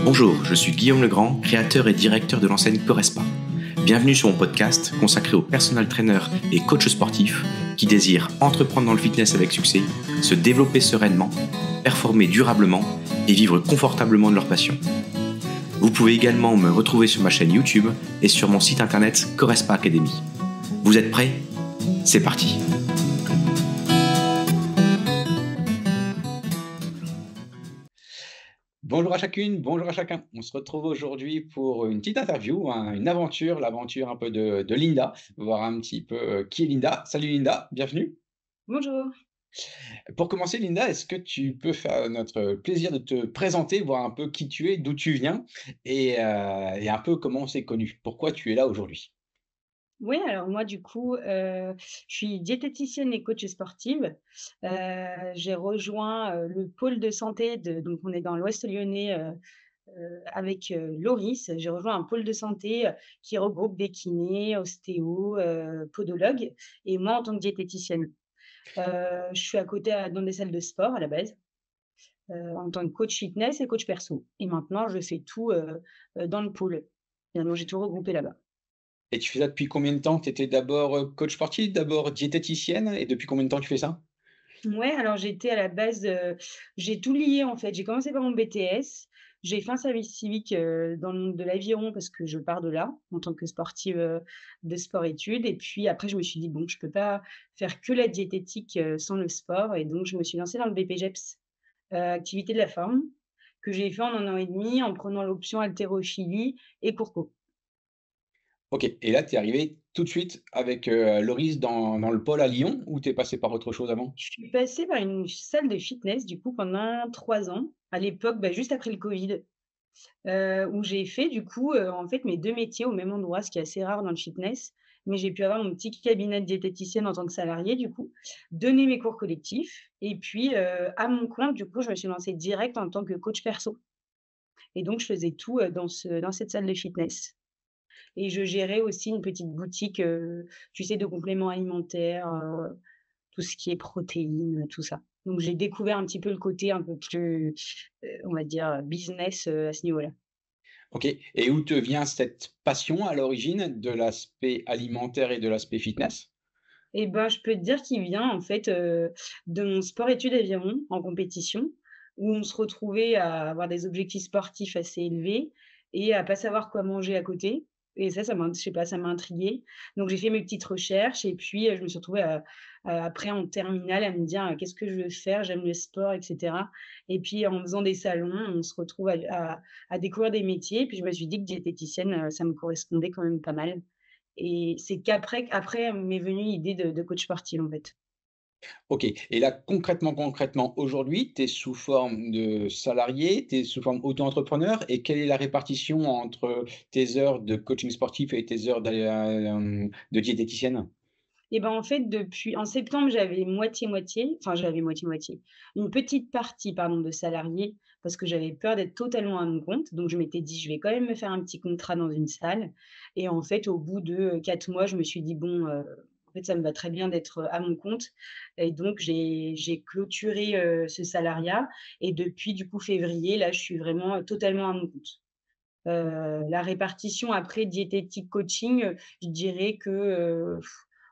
Bonjour, je suis Guillaume Legrand, créateur et directeur de l'enseigne Correspa. Bienvenue sur mon podcast consacré aux personal trainers et coachs sportifs qui désirent entreprendre dans le fitness avec succès, se développer sereinement, performer durablement et vivre confortablement de leur passion. Vous pouvez également me retrouver sur ma chaîne YouTube et sur mon site internet Correspa Academy. Vous êtes prêts ? C'est parti ! Bonjour à chacune, bonjour à chacun. On se retrouve aujourd'hui pour une petite interview, une aventure, l'aventure un peu de Linda, voir un petit peu qui est Linda. Salut Linda, bienvenue. Bonjour. Pour commencer Linda, est-ce que tu peux faire notre plaisir de te présenter, voir un peu qui tu es, d'où tu viens et un peu comment on s'est connu, pourquoi tu es là aujourd'hui? Oui, alors moi du coup, je suis diététicienne et coach sportive. J'ai rejoint, le pôle de santé donc on est dans l'Ouest lyonnais, avec, Loris. J'ai rejoint un pôle de santé, qui regroupe des kinés, ostéos, podologues et moi en tant que diététicienne. Je suis à côté dans des salles de sport à la base, en tant que coach fitness et coach perso et maintenant je fais tout, dans le pôle. Finalement, j'ai tout regroupé là-bas. Et tu fais ça depuis combien de temps? Tu étais d'abord coach sportif, d'abord diététicienne et depuis combien de temps tu fais ça? Ouais, alors j'étais à la base, j'ai tout lié en fait. J'ai commencé par mon BTS, j'ai fait un service civique, dans le monde de l'aviron parce que je pars de là, en tant que sportive, de sport-études et puis après je me suis dit: «Bon, je peux pas faire que la diététique, sans le sport» et donc je me suis lancée dans le BPJEPS, activité de la forme, que j'ai fait en 1 an et demi en prenant l'option haltérophilie et cours co. OK, et là tu es arrivée tout de suite avec, Loris dans le pôle à Lyon ou tu es passée par autre chose avant? Je suis passée par une salle de fitness du coup pendant 3 ans, à l'époque, bah, juste après le covid. Où j'ai fait du coup, en fait mes 2 métiers au même endroit, ce qui est assez rare dans le fitness. Mais j'ai pu avoir mon petit cabinet de diététicienne en tant que salariée du coup, donner mes cours collectifs et puis, à mon compte du coup, je me suis lancée direct en tant que coach perso et donc je faisais tout, dans cette salle de fitness et je gérais aussi une petite boutique, tu sais, de compléments alimentaires, tout ce qui est protéines, tout ça. Donc j'ai découvert un petit peu le côté un peu plus, on va dire, business, à ce niveau-là. OK, et où te vient cette passion à l'origine de l'aspect alimentaire et de l'aspect fitness? Et ben, je peux te dire qu'il vient en fait, de mon sport études aviron en compétition, où on se retrouvait à avoir des objectifs sportifs assez élevés et à pas savoir quoi manger à côté et ça m'a je sais pas, ça m'a intriguée. Donc j'ai fait mes petites recherches et puis, je me suis retrouvée après en terminale à me dire: «Qu'est-ce que je veux faire? J'aime le sport» et cetera et puis en faisant des salons, on se retrouve à découvrir des métiers. Puis je me suis dit que diététicienne, ça me correspondait quand même pas mal. Et c'est qu'après m'est venue l'idée de coach sportif, en fait. OK, et là concrètement aujourd'hui, tu es sous forme de salarié, tu es sous forme auto-entrepreneur et quelle est la répartition entre tes heures de coaching sportif et tes heures de diététicienne? Et ben, en fait, depuis en septembre, j'avais moitié-moitié, enfin, j'avais moitié-moitié, une petite partie, pardon, de salariés parce que j'avais peur d'être totalement à mon compte. Donc je m'étais dit: «Je vais quand même me faire un petit contrat dans une salle» et en fait, au bout de, 4 mois, je me suis dit: «Bon, en fait, ça me va très bien d'être, à mon compte» et donc j'ai clôturé, ce salariat et depuis, du coup, février, là, je suis vraiment, totalement à mon compte. La répartition après diététique coaching, je dirais que,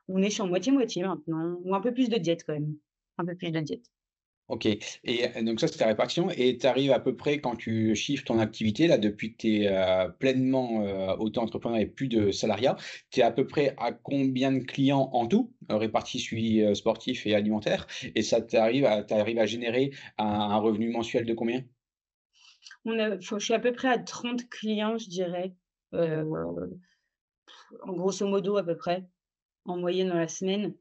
on est sur moitié-moitié maintenant ou un peu plus de diète quand même. Un peu plus de diète. OK, et donc ça, c'est ta répartition et tu arrives à peu près quand tu chiffres ton activité là depuis que tu es, pleinement, auto-entrepreneur et plus de salariat, tu es à peu près à combien de clients en tout, répartis suivi, sportif et alimentaire? Et ça tu arrives à générer un revenu mensuel de combien? Je suis à peu près à 30 clients, je dirais, heu, en grosso modo à peu près, en moyenne dans la semaine,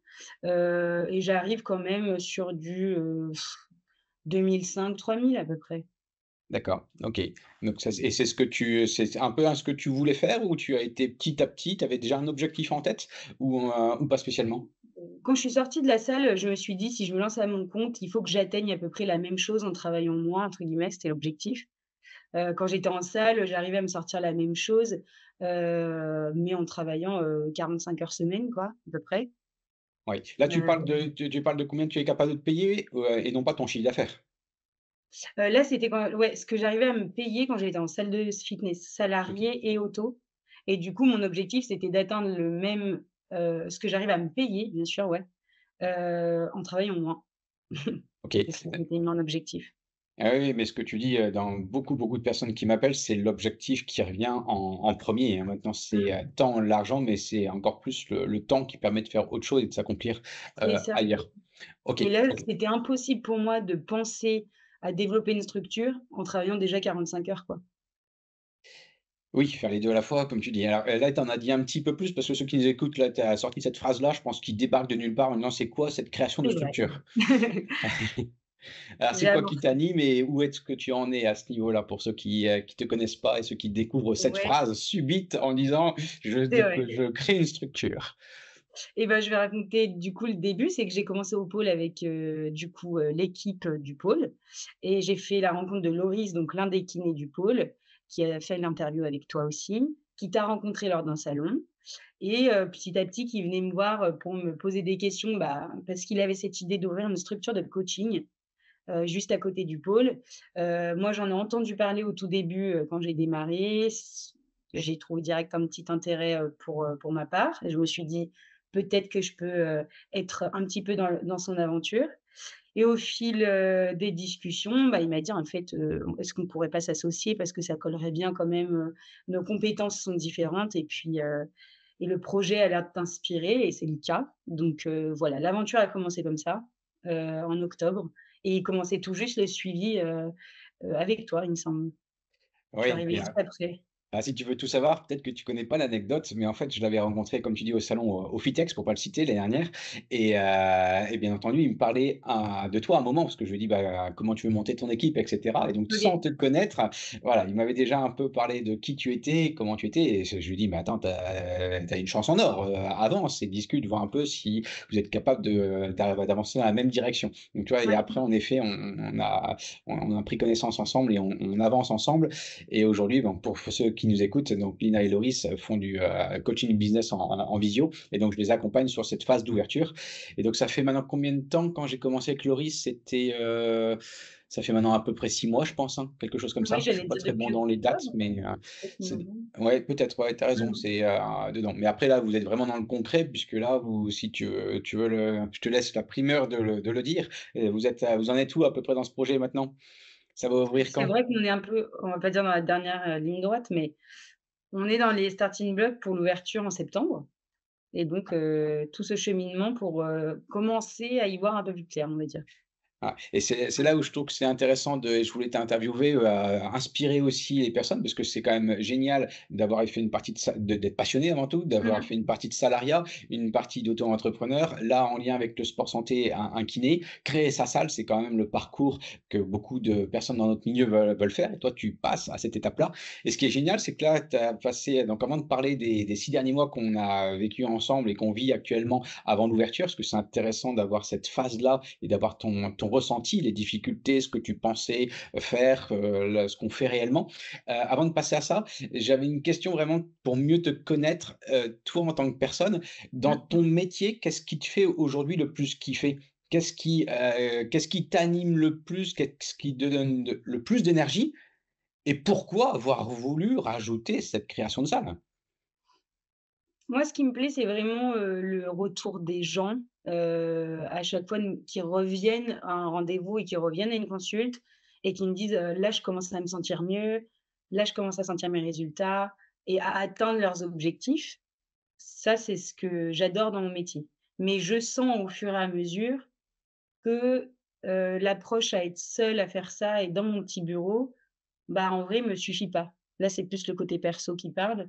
et j'arrive quand même sur du, 2 500-3 000 à peu près. D'accord, OK. Donc ça c'est ce que c'est un peu, hein, ce que tu voulais faire ou tu as été petit à petit, tu avais déjà un objectif en tête ou pas spécialement? Quand je suis sortie de la salle, je me suis dit: «Si je me lance à mon compte, il faut que j'atteigne à peu près la même chose en travaillant moins» entre guillemets, c'était l'objectif. Quand j'étais en salle, j'arrivais à me sortir la même chose, mais en travaillant, 45 heures semaine quoi, à peu près Oui. Là, tu parles Heu, de tu parles de combien tu es capable de te payer, et non pas ton chiffre d'affaires? là, c'était quand ouais, ce que j'arrivais à me payer quand j'étais en salle de fitness, OK. salariée et auto et du coup, mon objectif, c'était d'atteindre le même, ce que j'arrive à me payer, bien sûr, ouais, en travaillant moins. OK. C'était mon objectif. Ah oui, mais ce que tu dis, dans beaucoup de personnes qui m'appellent, c'est l'objectif qui revient en 1er, hein. Maintenant, c'est, Mmh. tant l'argent, mais c'est encore plus le temps qui permet de faire autre chose et de s'accomplir, C'est ça. ailleurs. OK, Et là, OK. c'était impossible pour moi de penser à développer une structure en travaillant déjà 45 heures, quoi. Oui, faire les 2 à la fois, comme tu dis. Alors, là, tu en as dit un petit peu plus parce que ceux qui nous écoutent, là, tu as sorti cette phrase-là, je pense qu'ils débarquent de nulle part en disant: «C'est quoi cette création de C'est vrai. structure?» Alors, c'est J'ai quoi qui amorcé. t'anime et où est-ce que tu en es à ce niveau-là pour ceux qui te connaissent pas et ceux qui découvrent cette Ouais, phrase subite en disant: c'est vrai. je crée une structure». Et ben, je vais raconter du coup le début, c'est que j'ai commencé au pôle avec, du coup, l'équipe, du pôle et j'ai fait la rencontre de Loris, donc l'un des kinés du pôle, qui a fait l'interview avec toi aussi, qui t'a rencontré lors d'un salon et petit à petit qui venait me voir, pour me poser des questions, bah, parce qu'il avait cette idée d'ouvrir une structure de coaching, juste à côté du pôle. Moi, j'en ai entendu parler au tout début, quand j'ai démarré. J'ai trouvé direct un petit intérêt, pour ma part et je me suis dit: «Peut-être que je peux, être un petit peu dans son aventure» et au fil, des discussions, bah, il m'a dit: «En fait, est-ce qu'on ne pourrait pas s'associer parce que ça collerait bien quand même, nos compétences sont différentes et puis, et le projet a l'air de t'inspirer» et c'est le cas. Donc voilà, l'aventure a commencé comme ça, en octobre et il commençait tout juste le suivi, avec toi, il me semble. Je suis Oui, arrivée et juste après. ah, si tu veux tout savoir, peut-être que tu connais pas l'anecdote, mais en fait, je l'avais rencontré, comme tu dis, au salon, au FITEX, pour pas le citer, l'année dernière. Et bien entendu, il me parlait, de toi à un moment, parce que je lui ai dit: «Bah, comment tu veux monter ton équipe?» et cetera. Et donc, sans OK. te connaître, voilà, il m'avait déjà un peu parlé de qui tu étais, comment tu étais. Et je lui ai dit: «Mais attends, tu as une chance en or, avance et discute, vois un peu si vous êtes capable d'avancer dans la même direction». Donc tu vois? Et Ouais. après, en effet, on a pris connaissance ensemble et on avance ensemble. Et aujourd'hui, bon, pour ceux qui nous écoutent, donc Lina et Loris font du, coaching business en visio, et donc je les accompagne sur cette phase d'ouverture. Et donc ça fait maintenant combien de temps? Quand j'ai commencé avec Loris, c'était, ça fait maintenant à peu près 6 mois, je pense, hein, quelque chose comme Oui, ça. Je j'allais suis pas dire très bon depuis dans les dates, octobre, mais, peut-être c'est novembre. ouais, peut-être, ouais, tu as raison, Mmh. c'est, dedans. Mais après là, vous êtes vraiment dans le concret puisque là, vous si tu veux je te laisse la primeur de le dire. Vous en êtes où à peu près dans ce projet maintenant? Ça va ouvrir C'est quand? vrai qu'on est un peu, on va pas dire dans la dernière, ligne droite, mais on est dans les starting blocks pour l'ouverture en septembre et donc tout ce cheminement pour, commencer à y voir un peu plus clair, on va dire. Ah, et c'est là où je trouve que c'est intéressant et je voulais t'interviewer, inspirer aussi les personnes parce que c'est quand même génial d'avoir fait une partie d'être passionné avant tout, d'avoir Mmh. fait une partie de salariat, une partie d'auto-entrepreneur. Là, en lien avec le sport santé, un kiné. Créer sa salle, c'est quand même le parcours que beaucoup de personnes dans notre milieu veulent faire, et toi, tu passes à cette étape-là. Et ce qui est génial, c'est que là, tu as passé donc avant de parler des 6 derniers mois qu'on a vécu ensemble et qu'on vit actuellement avant l'ouverture, parce que c'est intéressant d'avoir cette phase-là et d'avoir ton ressenti, les difficultés, ce que tu pensais faire, ce qu'on fait réellement. Avant de passer à ça, j'avais une question vraiment pour mieux te connaître, toi en tant que personne. Dans Mmh. ton métier, qu'est-ce qui te fait aujourd'hui le plus kiffer? Qu'est-ce qui t'anime le plus? Qu'est-ce qui te donne le plus d'énergie? Et pourquoi avoir voulu rajouter cette création de salle? Moi, ce qui me plaît, c'est vraiment, le retour des gens, à chaque fois qui reviennent à un rendez-vous et qui reviennent à une consulte et qui me disent, «Là, je commence à me sentir mieux. Là, je commence à sentir mes résultats» et à atteindre leurs objectifs. Ça, c'est ce que j'adore dans mon métier. Mais je sens au fur et à mesure que, l'approche à être seule à faire ça et dans mon petit bureau, bah, en vrai, me suffit pas. Là, c'est plus le côté perso qui parle.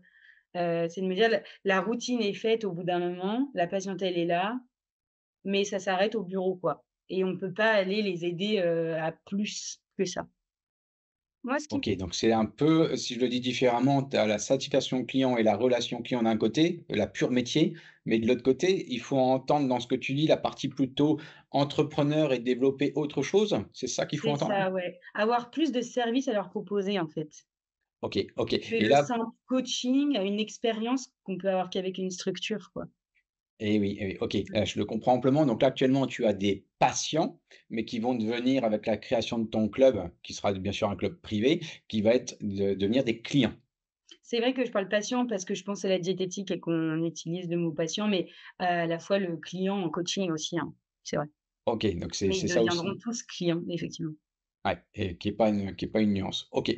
C'est de me dire la routine est faite au bout d'un moment, la patiente elle est là, mais ça s'arrête au bureau quoi et on peut pas aller les aider, à plus que ça. Moi ce qui OK, donc c'est un peu, si je le dis différemment, tu as la satisfaction client et la relation client d'un côté, la pure métier, mais de l'autre côté, il faut entendre dans ce que tu dis la partie plutôt entrepreneur et développer autre chose? C'est ça qu'il faut c'est entendre? ça, ouais, avoir plus de services à leur proposer en fait. OK, OK, Que et le là simple coaching à une expérience qu'on peut avoir qu'avec une structure quoi. Et oui, OK, je le comprends amplement. Donc là, actuellement, tu as des patients, mais qui vont devenir, avec la création de ton club, qui sera bien sûr un club privé, qui va être devenir des clients. C'est vrai que je parle patient parce que je pense à la diététique et qu'on utilise le mot patient, mais à la fois le client en coaching aussi, hein, c'est vrai. OK, donc c'est Mais ils c'est ça deviendront aussi. tous clients, effectivement. Ouais, et qui est pas une nuance. OK,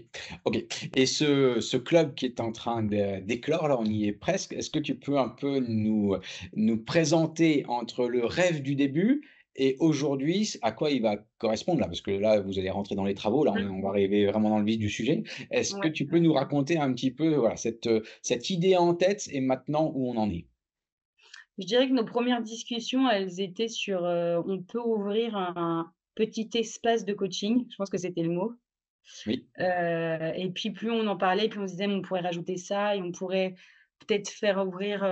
OK, et ce club qui est en train d'éclore, là, on y est presque. Est-ce que tu peux un peu nous présenter entre le rêve du début et aujourd'hui, à quoi il va correspondre là? Parce que là, vous allez rentrer dans les travaux, là, on va Mmh. arriver vraiment dans le vif du sujet. Est-ce que Ouais, tu peux ouais. nous raconter un petit peu, voilà, cette idée en tête et maintenant où on en est? Je dirais que nos premières discussions, elles étaient sur, on peut ouvrir un petit espace de coaching, je pense que c'était le mot. Oui, Et puis plus on en parlait, plus on se disait: «Mais on pourrait rajouter ça et on pourrait peut-être faire ouvrir,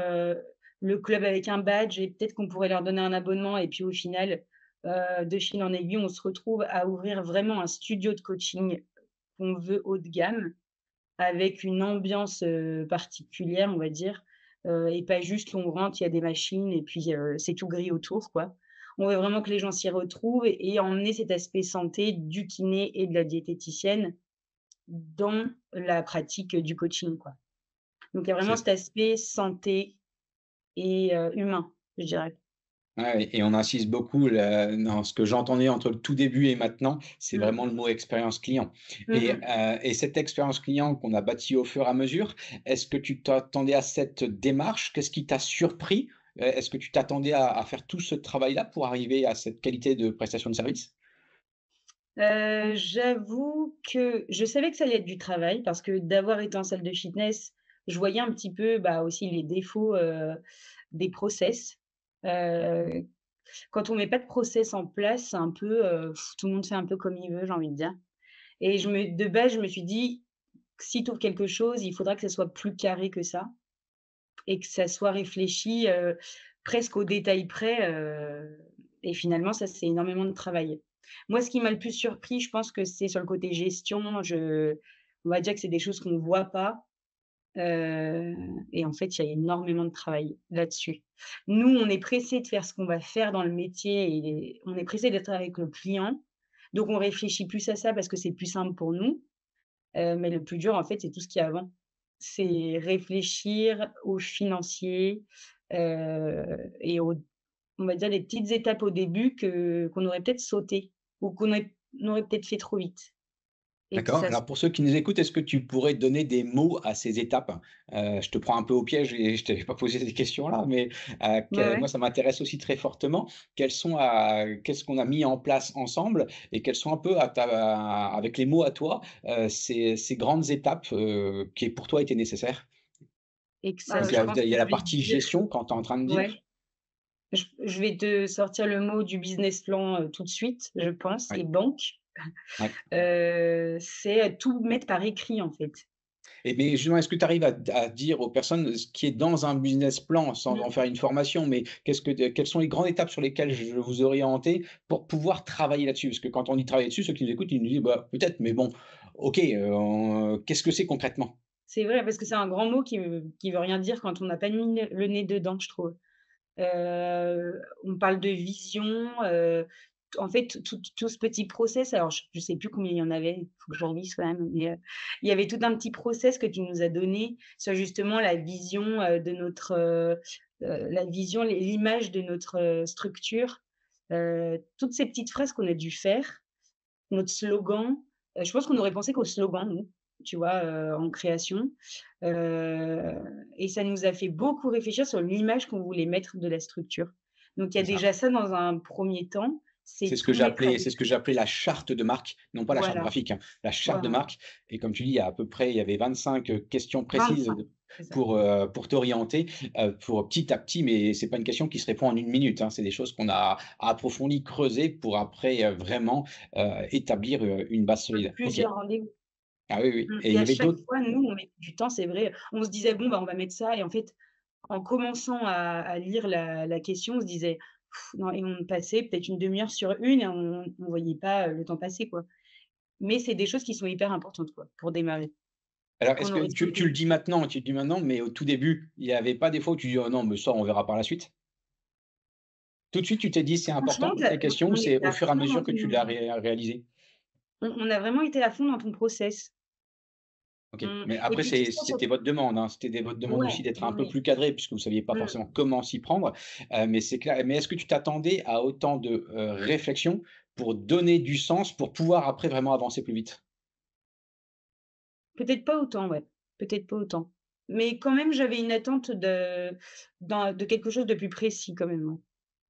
le club avec un badge et peut-être qu'on pourrait leur donner un abonnement» et puis au final, de fil en aiguille, on se retrouve à ouvrir vraiment un studio de coaching qu'on veut haut de gamme, avec une ambiance, particulière, on va dire, et pas juste on rentre, il y a des machines et puis, c'est tout gris autour, quoi. On veut vraiment que les gens s'y retrouvent et emmener cet aspect santé du kiné et de la diététicienne dans la pratique, du coaching, quoi. Donc il y a vraiment c'est cet aspect santé et humain, je dirais. Ouais, et on insiste beaucoup là, dans ce que j'entendais entre le tout début et maintenant, c'est Mmh. vraiment le mot expérience client, Mmh et mh. cette expérience client qu'on a bâtie au fur et à mesure, est-ce que tu t'attendais à cette démarche? Qu'est-ce qui t'a surpris? Est-ce que tu t'attendais à faire tout ce travail-là pour arriver à cette qualité de prestation de service? J'avoue que je savais que ça allait être du travail parce que d'avoir été en salle de fitness, je voyais un petit peu, bah, aussi les défauts, des process. Heu, Quand on met pas de process en place, c'est un peu, tout le monde fait un peu comme il veut, j'ai envie de dire et de base, je me suis dit: «Si tu ouvres quelque chose, il faudra que ça soit plus carré que ça». Et que ça soit réfléchi, presque au détail près, et finalement ça, c'est énormément de travail. Moi, ce qui m'a le plus surpris, je pense que c'est sur le côté gestion. On va dire que c'est des choses qu'on ne voit pas, heu et en fait, il y a énormément de travail là-dessus. Nous, on est pressés de faire ce qu'on va faire dans le métier et on est pressés d'être avec le client, donc on réfléchit plus à ça parce que c'est plus simple pour nous. Mais le plus dur, en fait, c'est tout ce qu'il y a avant. C'est réfléchir au financier, et aux on va dire, les petites étapes au début qu'on aurait peut-être sautées ou on aurait peut-être fait trop vite et que D'accord. ça se Alors pour ceux qui nous écoutent, est-ce que tu pourrais donner des mots à ces étapes? Je te prends un peu au piège et je t'avais pas posé ces questions-là, mais ouais, moi ouais. ça m'intéresse aussi très fortement. Qu'est-ce qu'on a mis en place ensemble et quelles sont un peu avec les mots à toi, ces grandes étapes, qui pour toi étaient nécessaires? Et que ça Donc je pense il que y a je la vais partie dire gestion quand tu es en train de ouais, dire. je vais te sortir le mot du business plan, tout de suite, je pense et Oui, banque. ouais. C'est tout mettre par écrit, en fait. Et mais justement, est-ce que tu arrives à dire aux personnes ce qui est dans un business plan sans en Mmh. faire une formation, mais quelles sont les grandes étapes sur lesquelles je vous orienter pour pouvoir travailler là-dessus? Parce que quand on dit travailler dessus, ceux qui nous écoutent, ils nous disent: «Bah, peut-être, mais bon, OK, qu'est-ce que c'est concrètement?» C'est vrai parce que c'est un grand mot qui veut rien dire quand on n'a pas mis le nez dedans, je trouve. On parle de vision, en fait, tout ce petit process, alors je sais plus combien il y en avait, il faut que je relise quand même, mais, il y avait tout un petit process que tu nous as donné sur justement la vision, de notre, la vision, l'image de notre, structure. Toutes ces petites phrases qu'on a dû faire, notre slogan, je pense qu'on aurait pensé qu'au slogan, nous, tu vois, en création, heu et ça nous a fait beaucoup réfléchir sur l'image qu'on voulait mettre de la structure. Donc il y a C'est ça. déjà ça dans un premier temps, c'est tout mettre à C'est ce que l'écrit. j'ai appelé la charte de marque, non pas la charte Voilà, graphique, hein, la charte de voilà, marque, et comme tu dis, il y a à peu près il y avait 25 questions précises 25, c'est ça. pour t'orienter, pour petit à petit, mais c'est pas une question qui se répond en une minute, hein. C'est des choses qu'on a approfondies, creusées pour après, vraiment, établir, une base solide. OK. Plusieurs rendez-vous. Ah oui, oui, et il Et y à avait chaque d'autres. fois, nous, on mettait du temps, c'est vrai. On se disait: «Bon, bah, on va mettre ça» et en fait, en commençant à lire la question, on se disait: pff, «Non» et on passait peut-être une demi heure sur une et on voyait pas, le temps passer, quoi. Mais c'est des choses qui sont hyper importantes, quoi, pour démarrer, Alors est-ce qu'on que aurait tu le sauté. dis maintenant, mais au tout début, il y avait pas des fois où tu dis: «Oh non, mais ça on verra par la suite»? Tout de suite, tu t'es dit: «C'est important» Franchement, toutes les questions ou on c'est était au à fur et à fond dans mesure que tu l'as ton réalisé? on a vraiment été à fond dans ton process. OK, mais Et après puis tu sais sur c'était votre demande, hein, c'était votre demande ouais, aussi d'être oui, un peu oui. plus cadré puisque vous ne saviez pas Mmh. forcément comment s'y prendre, mais c'est clair. Mais est-ce que tu t'attendais à autant de, réflexion pour donner du sens, pour pouvoir après vraiment avancer plus vite? Peut-être pas autant, ouais, peut-être pas autant. Mais quand même, j'avais une attente de quelque chose de plus précis quand même, ouais.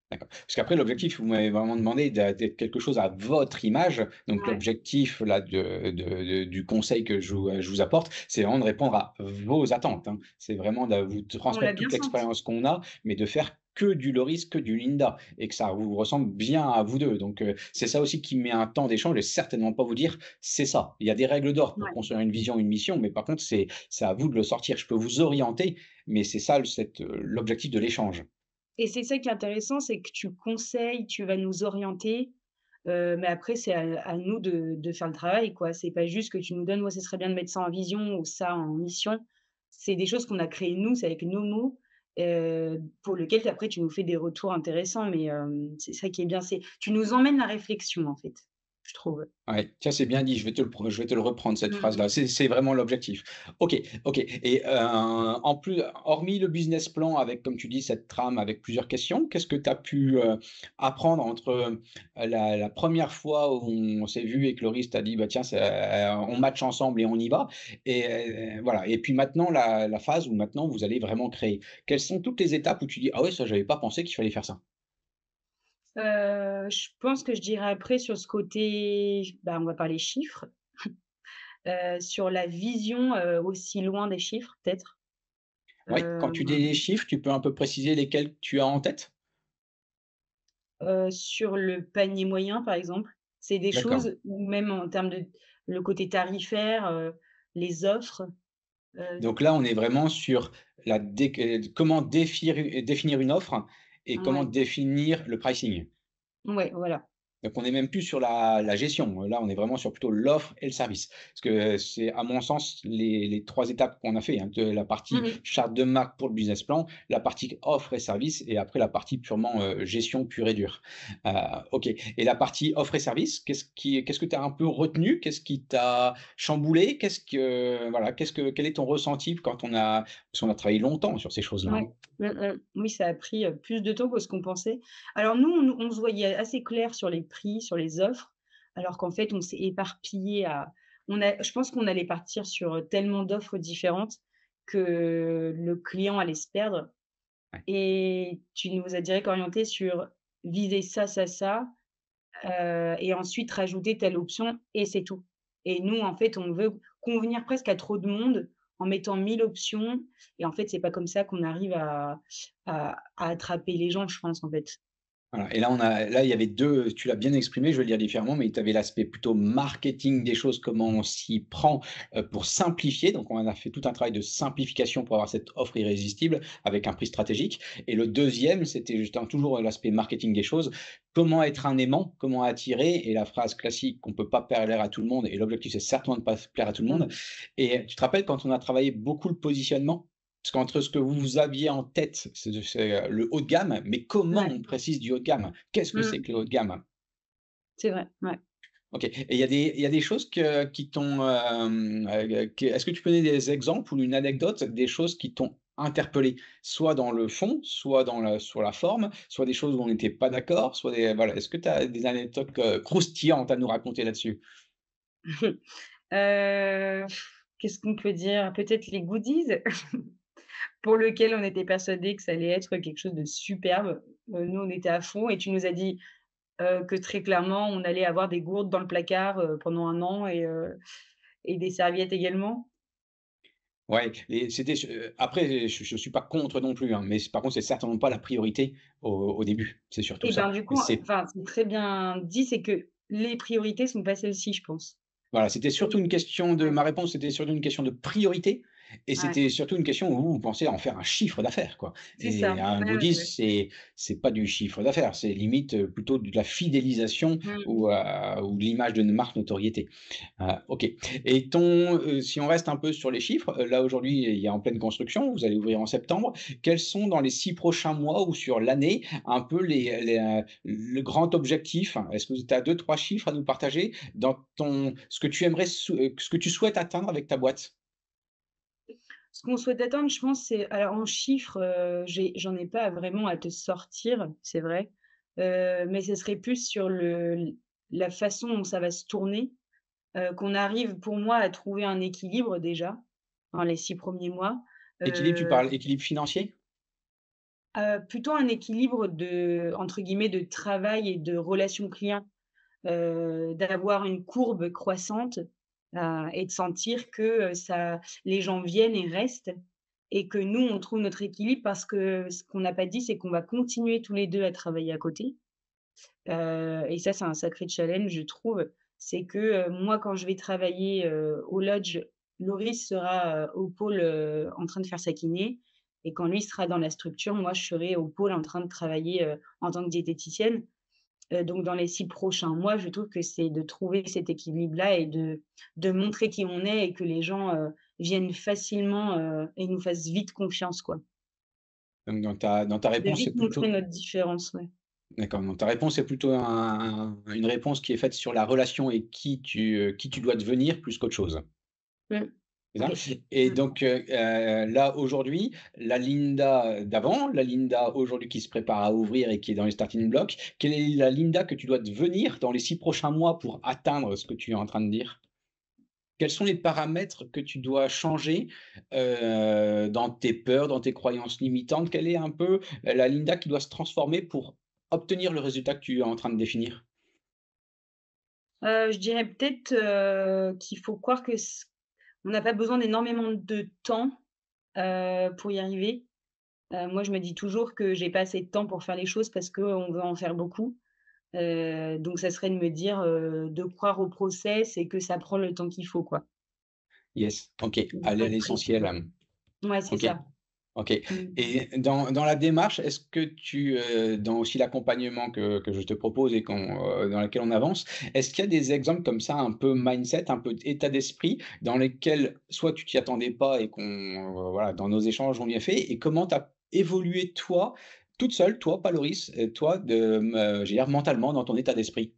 D'accord. Parce qu'après l'objectif, vous m'avez vraiment demandé d'être quelque chose à votre image. Donc Ouais, l'objectif là du conseil que je vous apporte, c'est vraiment de répondre à vos attentes, hein. C'est vraiment de vous on l'a transmettre bien toute senti. l'expérience qu'on a, mais de faire que du Loris, que du Linda et que ça vous ressemble bien à vous 2. Donc c'est ça aussi qui met un temps d'échange et certainement pas vous dire: «C'est ça». Il y a des règles d'or pour Ouais. construire une vision, une mission, mais par contre c'est à vous de le sortir. Je peux vous orienter, mais c'est ça l'objectif de l'échange. Et c'est ça qui est intéressant, c'est que tu conseilles, tu vas nous orienter, mais après c'est à nous de faire le travail, quoi. C'est pas juste que tu nous donnes: «Ouais, ce serait bien de mettre ça en vision ou ça en mission». C'est des choses qu'on a créées nous, c'est avec nos mots, pour lequel après tu nous fais des retours intéressants, mais c'est ça qui est bien, c'est tu nous emmènes la réflexion, en fait, je trouve. Ouais, tiens, c'est bien dit, je vais te le reprendre cette Mmh. phrase-là. C'est vraiment l'objectif. OK, OK et en plus hormis le business plan avec, comme tu dis, cette trame avec plusieurs questions, qu'est-ce que tu as pu, apprendre entre, la 1re fois où on s'est vu et que Loris t'a dit: «Bah, tiens, on match ensemble et on y va» et voilà et puis maintenant la phase où maintenant vous allez vraiment créer? Quelles sont toutes les étapes où tu dis: «Ah ouais, ça j'avais pas pensé qu'il fallait faire ça»? Je pense que je dirais après sur ce côté, bah, on va parler chiffres, sur la vision, aussi loin des chiffres peut-être. Ouais, quand tu dis Hem, les chiffres, tu peux un peu préciser lesquels tu as en tête? sur le panier moyen par exemple, c'est des D'accord. choses où même en termes de le côté tarifaire, les offres, Donc là, on est vraiment sur comment définir une offre et comment ouais, définir le pricing. ouais, voilà. Donc on n'est même plus sur la gestion. Là, on est vraiment sur plutôt l'offre et le service. Parce que c'est, à mon sens, les 3 étapes qu'on a fait, hein, de la partie Mmh mh. charte de marque pour le business plan, la partie offre et service et après la partie purement, gestion pure et dure. Heu, OK et la partie offre et service, qu'est-ce que tu as un peu retenu? Qu'est-ce qui t'a chamboulé? Voilà, quel est ton ressenti quand parce qu'on a travaillé longtemps sur ces choses-là, Ouais. hein? Oui, ça a pris, plus de temps que ce qu'on pensait. Alors nous, on se voyait assez clair sur les prix, sur les offres, alors qu'en fait, on s'est éparpillé à je pense qu'on allait partir sur, tellement d'offres différentes que le client allait se perdre Ouais. et tu nous as direct orientés sur viser ça, ça, ça, et ensuite rajouter telle option et c'est tout. Et nous, en fait, on veut convenir presque à trop de monde en mettant 1000 options et en fait, c'est pas comme ça qu'on arrive à attraper les gens, je pense, en fait. Voilà et là, il y avait 2. Tu l'as bien exprimé, je vais le dire différemment, mais tu avais l'aspect plutôt marketing des choses, comment on s'y prend, pour simplifier. Donc on a fait tout un travail de simplification pour avoir cette offre irrésistible avec un prix stratégique et le deuxième, c'était justement toujours l'aspect marketing des choses. Comment être un aimant? Comment attirer? Et la phrase classique qu'on peut pas plaire à tout le monde et l'objectif, c'est certainement de pas plaire à tout le monde Mmh. et tu te rappelles quand on a travaillé beaucoup le positionnement? Parce qu'entre ce que vous aviez en tête, le haut de gamme, mais comment Ouais. on précise du haut de gamme? Qu'est-ce que c'est Mmh. que le haut de gamme? C'est vrai, ouais. OK et il y a des choses qui t'ont, est-ce que tu peux donner des exemples ou une anecdote, des choses qui t'ont interpellé? Soit dans le fond, soit sur la forme, soit des choses où on n'était pas d'accord, soit voilà. Est-ce que tu as des anecdotes, croustillantes à nous raconter là-dessus? Heu, qu'est-ce qu'on peut dire? Peut-être les goodies pour lequel on était persuadés que ça allait être quelque chose de superbe. Nous, on était à fond et tu nous as dit, que très clairement, on allait avoir des gourdes dans le placard, pendant 1 an et des serviettes également. Ouais et après je suis pas contre non plus, hein, mais par contre, c'est certainement pas la priorité au début. C'est surtout Et ça. ben, du Et coup, c'est enfin, c'est très bien dit, c'est que les priorités sont pas celles-ci, je pense. Voilà, c'était Et surtout une question de ouais, ma réponse, c'était surtout une question de priorité Et Ouais, c'était surtout une question où vous pensez en faire un chiffre d'affaires, quoi. c'est Et ça. un Ouais, ouais, goodies, ouais. c'est pas du chiffre d'affaires, c'est limite, plutôt de la fidélisation Mmh. ou de l'image de marque notoriété. OK. Et ton, si on reste un peu sur les chiffres, là aujourd'hui, il est en pleine construction, vous allez ouvrir en septembre. Quels sont dans les 6 prochains mois ou sur l'année un peu le grand objectif? Est-ce que tu as 2-3 chiffres à nous partager dans ton ce que tu aimerais ce que tu souhaites atteindre avec ta boîte? Ce qu'on souhaite atteindre, je pense, c'est alors en chiffres, j'en ai pas vraiment à te sortir, c'est vrai, mais ce serait plus sur la façon dont ça va se tourner, qu'on arrive pour moi à trouver un équilibre déjà, dans les 6 premiers mois, Équilibre, tu heu parles équilibre financier? plutôt un équilibre de entre guillemets «de travail» et de relation client, d'avoir une courbe croissante, et de sentir que, ça les gens viennent et restent et que nous, on trouve notre équilibre parce que ce qu'on n'a pas dit, c'est qu'on va continuer tous les 2 à travailler à côté, et ça, c'est un sacré challenge, je trouve. C'est que, moi, quand je vais travailler, au lodge, Loris sera, au pôle, en train de faire sa kiné et quand lui sera dans la structure, moi, je serai au pôle en train de travailler, en tant que diététicienne. Donc dans les 6 prochains mois, je trouve que c'est de trouver cet équilibre-là et de montrer qui on est et que les gens, viennent facilement, et nous fassent vite confiance, quoi. Donc dans ta De réponse, c'est vite montrer plutôt notre différence, ouais. d'accord, donc ta réponse est plutôt une réponse qui est faite sur la relation et qui tu dois devenir plus qu'autre chose. Mmh. C'est ça? Oui. Et Mmh. donc, là, aujourd'hui, la Linda d'avant, la Linda aujourd'hui qui se prépare à ouvrir et qui est dans les starting blocks, quelle est la Linda que tu dois devenir dans les 6 prochains mois pour atteindre ce que tu es en train de dire? Quels sont les paramètres que tu dois changer, dans tes peurs, dans tes croyances limitantes? Quelle est un peu la Linda qui doit se transformer pour obtenir le résultat que tu es en train de définir? Je dirais peut-être, qu'il faut croire que on n'a pas besoin d'énormément de temps, pour y arriver. Moi, je me dis toujours que j'ai pas assez de temps pour faire les choses parce qu'on veut en faire beaucoup. Donc ça serait de me dire, de croire au process et que ça prend le temps qu'il faut, quoi. Yes, OK, De aller pas à être pressé, l'essentiel, ouais. Ouais, c'est OK. ça. OK, Mmh. et dans la démarche, est-ce que tu, dans aussi l'accompagnement que je te propose et dans lequel on avance, est-ce qu'il y a des exemples comme ça un peu mindset, un peu état d'esprit dans lesquels soit tu t'y attendais pas et voilà, dans nos échanges on y a fait et comment tu as évolué toi, toute seule, toi, pas Loris, toi je veux dire mentalement dans ton état d'esprit?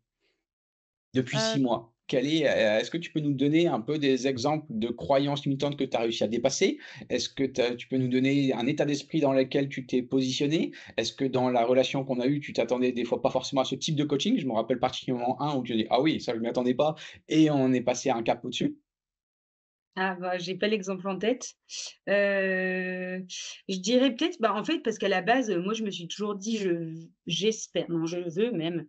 Depuis 6 Heu, mois, est-ce que tu peux nous donner un peu des exemples de croyances limitantes que tu as réussi à dépasser? Est-ce que tu peux nous donner un état d'esprit dans lequel tu t'es positionné? Est-ce que dans la relation qu'on a eue, tu t'attendais des fois pas forcément à ce type de coaching? Je me rappelle particulièrement un où tu as dit: «Ah oui, ça je m'y attendais pas» et on est passé à un cap au-dessus. ah bah, j'ai pas l'exemple en tête. Je dirais peut-être, bah, en fait, parce qu'à la base, moi, je me suis toujours dit: j'espère, non, je veux même,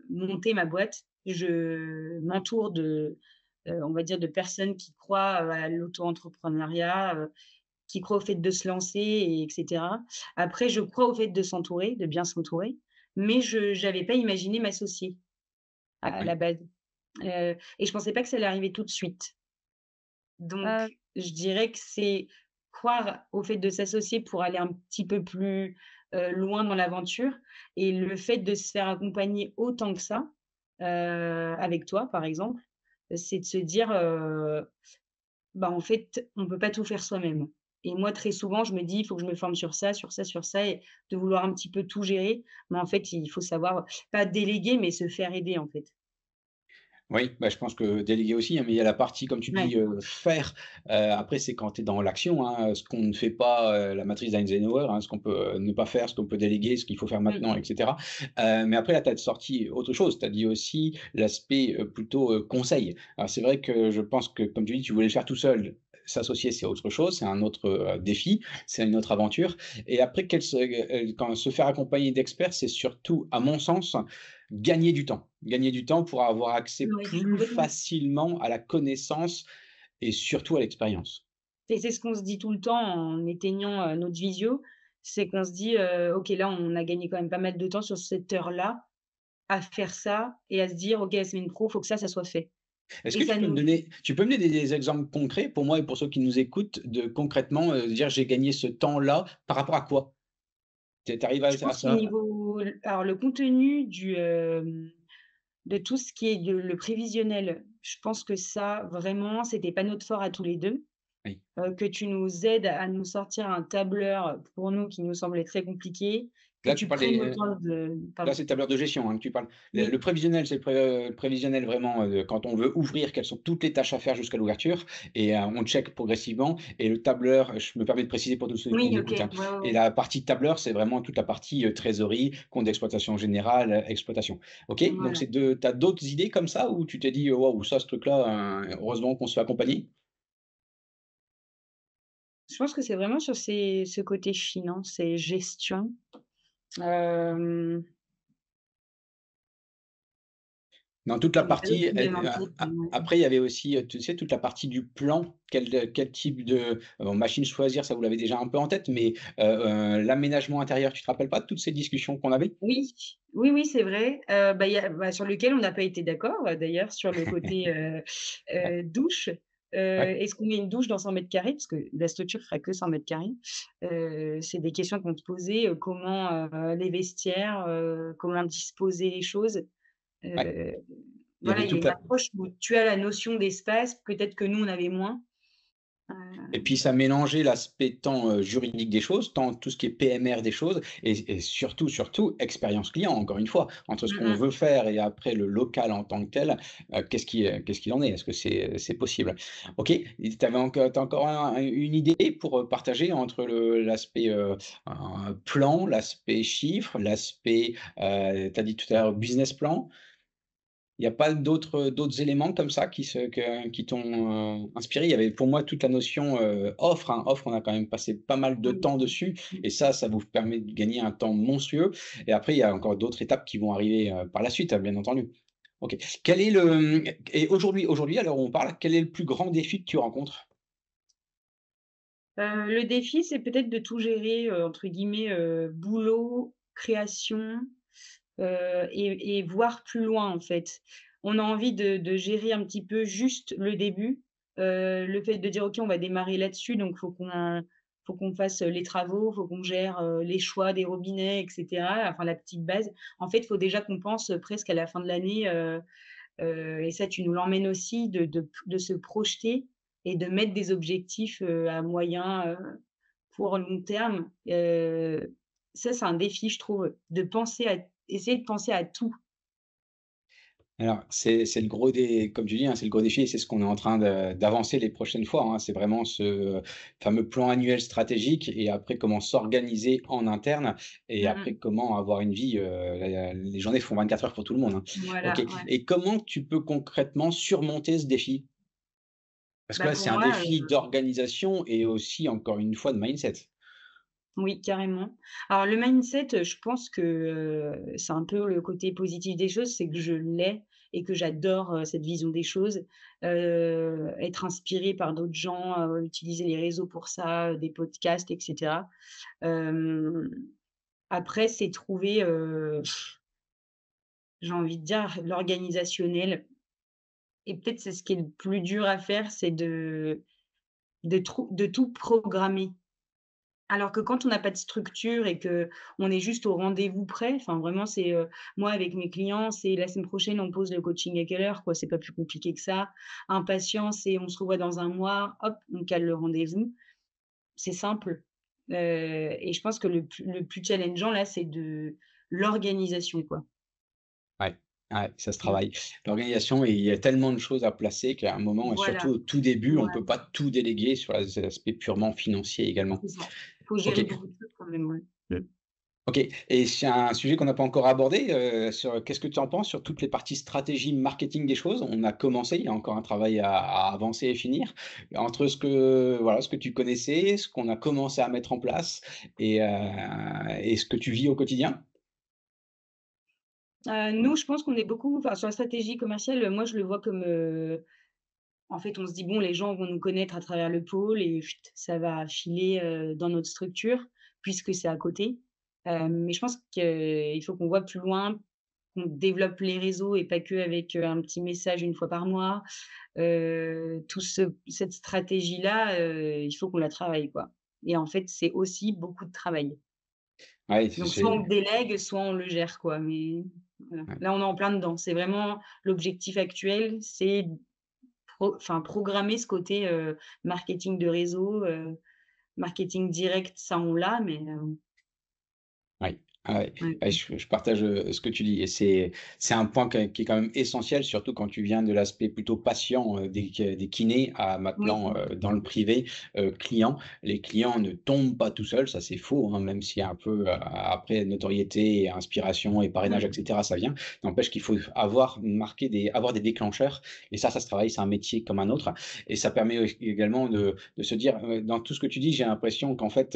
monter ma boîte. Je m'entoure de, on va dire, de personnes qui croient, à l'auto-entrepreneuriat, qui croient au fait de se lancer et etc. Après, je crois au fait de s'entourer, de bien s'entourer, mais je j'avais pas imaginé m'associer à la Oui. base, et je pensais pas que ça allait arriver tout de suite. Donc je dirais que c'est croire au fait de s'associer pour aller un petit peu plus, loin dans l'aventure et le fait de se faire accompagner autant que ça, avec toi, par exemple, c'est de se dire, bah, en fait, on peut pas tout faire soi-même et moi, très souvent, je me dis: «Il faut que je me forme sur ça, sur ça, sur ça» et de vouloir un petit peu tout gérer. Mais en fait, il faut savoir pas déléguer, mais se faire aider, en fait. Oui, bah, je pense que déléguer aussi, hein, mais il y a la partie, comme tu Ouais. dis, faire, après c'est quand tu es dans l'action, hein, ce qu'on ne fait pas, la matrice d'Eisenhower, hein, ce qu'on peut, ne pas faire, ce qu'on peut déléguer, ce qu'il faut faire Mmh maintenant et mh. cetera. Mais après là, tu as sorti autre chose, tu as dit aussi l'aspect, plutôt, conseil. Alors c'est vrai que je pense que, comme tu dis, tu voulais le faire tout seul. S'associer, c'est autre chose, c'est un autre, défi, c'est une autre aventure et après quand se faire accompagner d'experts, c'est surtout, à mon sens, gagner du temps. Gagner du temps pour avoir accès Ouais, plus complètement. facilement à la connaissance et surtout à l'expérience. Et c'est ce qu'on se dit tout le temps en éteignant, notre visio, c'est qu'on se dit, «OK, là, on a gagné quand même pas mal de temps sur cette heure-là, à faire ça et à se dire: "OK, la semaine pro, faut que ça soit fait"». Est-ce et que ça nous tu peux me donner des exemples concrets pour moi et pour ceux qui nous écoutent de concrètement, dire: «J'ai gagné ce temps-là» par rapport à quoi? Tu arrives je à pense qu'au ça? niveau alors le contenu de tout ce qui est le prévisionnel, je pense que ça, vraiment, c'était pas notre fort à tous les 2. Oui. Que tu nous aides à nous sortir un tableur, pour nous, qui nous semblait très compliqué, que Là, tu tu parles prennes le des temps de là, pardon. c'est tableur de gestion, hein, que tu parles. Le Oui, prévisionnel, c'est le prévisionnel vraiment, quand on veut ouvrir, quelles sont toutes les tâches à faire jusqu'à l'ouverture et on check progressivement et le tableur, je me permets de préciser pour tous ceux qui oui, nous OK. écoutent, hein, Ouais, ouais, et ouais. la partie tableur, c'est vraiment toute la partie, trésorerie, compte d'exploitation générale, exploitation. OK? Donc Voilà. tu as d'autres idées comme ça où tu t'es dit: «Waouh, ça, ce truc-là, heureusement qu'on se fait accompagner»? Je pense que c'est vraiment sur ce côté finance et gestion. Hem, Dans toute la j'ai pas d'autres partie, qui me viennent en tête, mais ouais. après il y avait aussi, tu sais, toute la partie du plan, quel type de machine choisir, ça vous l'avez déjà un peu en tête, mais l'aménagement intérieur, tu te rappelles pas de toutes ces discussions qu'on avait? Oui, oui, oui, c'est vrai. Bah, il y a bah, sur lequel on n'a pas été d'accord, d'ailleurs, sur le côté, Ouais, douche. ouais, Est-ce qu'on met une douche dans 100 m²? Parce que la structure fera que 100 m². C'est des questions qu'on se posait, comment, les vestiaires, comment disposer les choses. ouais. Heu, Il y voilà, avait il y a toute une la approche où tu as la notion d'espace, peut-être que nous, on avait moins. Heu, Et puis ça mélangeait l'aspect tant, juridique des choses, tant tout ce qui est PMR des choses et surtout, surtout expérience client encore une fois. Entre ce mmh qu'on mh. veut faire et après le local en tant que tel, qu'est-ce qu'il en est? Est-ce que c'est possible? OK, tu avais encore une idée pour, partager entre l'aspect, plan, l'aspect chiffre, l'aspect, tu as dit tout à l'heure business plan? Il y a pas d'autres éléments comme ça qui t'ont, inspiré? Il y avait pour moi toute la notion, offre, hein. Offre, on a quand même passé pas mal de Oui. temps dessus Mmh. et ça vous permet de gagner un temps monstrueux et après il y a encore d'autres étapes qui vont arriver, par la suite, bien entendu. OK. Quel est et aujourd'hui, à l'heure où on parle, quel est le plus grand défi que tu rencontres? Le défi, c'est peut-être de tout gérer, entre guillemets, boulot, création, et voir plus loin, en fait. On a envie de gérer un petit peu juste le début, le fait de dire: «OK, on va démarrer là-dessus, donc faut qu'on fasse, les travaux, faut qu'on gère, les choix des robinets et cetera», enfin la petite base. En fait, il faut déjà qu'on pense, presque à la fin de l'année, et ça, tu nous l'emmènes aussi de se projeter et de mettre des objectifs, à moyen, court, long terme. Ça, c'est un défi, je trouve, de penser à essayer de penser à tout. Alors, c'est le gros des comme tu dis, hein, c'est le gros défi et c'est ce qu'on est en train d'avancer les prochaines fois, hein. C'est vraiment ce fameux plan annuel stratégique et après comment s'organiser en interne et Mmh après mh. comment avoir une vie, les journées font 24 heures pour tout le monde, hein. OK, Voilà, ouais. et comment tu peux concrètement surmonter ce défi? Parce que Bah, là, pour c'est un moi, défi d'organisation et aussi encore une fois de mindset. oui, carrément. Alors le mindset, je pense que, c'est un peu le côté positif des choses, c'est que je l'ai et que j'adore, cette vision des choses. Être inspirée par d'autres gens, utiliser les réseaux pour ça, des podcasts et cetera. Hem, après c'est trouver, j'ai envie de dire l'organisationnel, et peut-être c'est ce qui est le plus dur à faire, c'est de tout programmer. Alors que quand on n'a pas de structure et qu'on est juste au rendez-vous près, enfin vraiment c'est, moi avec mes clients, c'est la semaine prochaine on pose le coaching à quelle heure quoi, c'est pas plus compliqué que ça. Un patient, c'est on se revoit dans un mois, hop, on cale le rendez-vous. C'est simple, et je pense que le plus challengeant là, c'est de l'organisation quoi. Ouais, ouais, ça se Mmh. travaille. L'organisation et il y a tellement de choses à placer qu'à un moment et surtout Voilà, au tout début, on ouais, peut pas tout déléguer sur les aspects purement financiers également. c'est ça. Faut OK, gérer beaucoup de choses quand même, ouais. Mmh. OK, et c'est un sujet qu'on n'a pas encore abordé, sur qu'est-ce que tu en penses sur toutes les parties stratégie marketing des choses? On a commencé, il y a encore un travail à avancer et finir. Entre ce que voilà, ce que tu connaissais, ce qu'on a commencé à mettre en place et ce que tu vis au quotidien? Nous, je pense qu'on est beaucoup enfin sur la stratégie commerciale, moi je le vois comme, en fait, on se dit: «Bon, les gens vont nous connaître à travers le pôle et chut, ça va filer, dans notre structure puisque c'est à côté». Mais je pense qu'il faut qu'on voit plus loin, qu'on développe les réseaux et pas que avec un petit message une fois par mois. Tout cette stratégie-là, il faut qu'on la travaille, quoi et en fait, c'est aussi beaucoup de travail. Ouais, Donc soit on le délègue, soit on le gère, quoi, mais voilà. ouais. Là, on est en plein dedans. C'est vraiment l'objectif actuel, c'est programmer ce côté, marketing de réseau, marketing direct, ça on l'a, mais Oui, ah ouais, ouais. ouais, je partage, ce que tu dis et c'est un point qui est quand même essentiel, surtout quand tu viens de l'aspect plutôt patient, des kinés à maintenant, Oui, dans le privé, client. Les clients ne tombent pas tout seuls, ça c'est faux, hein, même s'il y a un peu, après notoriété et inspiration et parrainage et mmh, cetera, ça vient. N'empêche qu'il faut avoir des déclencheurs et ça se travaille, c'est un métier comme un autre et ça permet également de se dire, dans tout ce que tu dis, j'ai l'impression qu'en fait,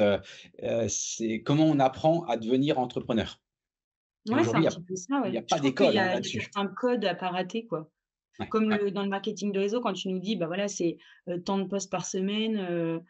c'est comment on apprend à devenir entrepreneur. Et ouais, c'est aujourd'hui, un petit peu ça, il y ouais. a Je pas trouve qu'il d'école, y hein, a là-dessus. certains codes à pas rater, quoi. Ouais, Comme ouais. dans le marketing de réseau, quand tu nous dis, bah, voilà, c'est, tant de posts par semaine,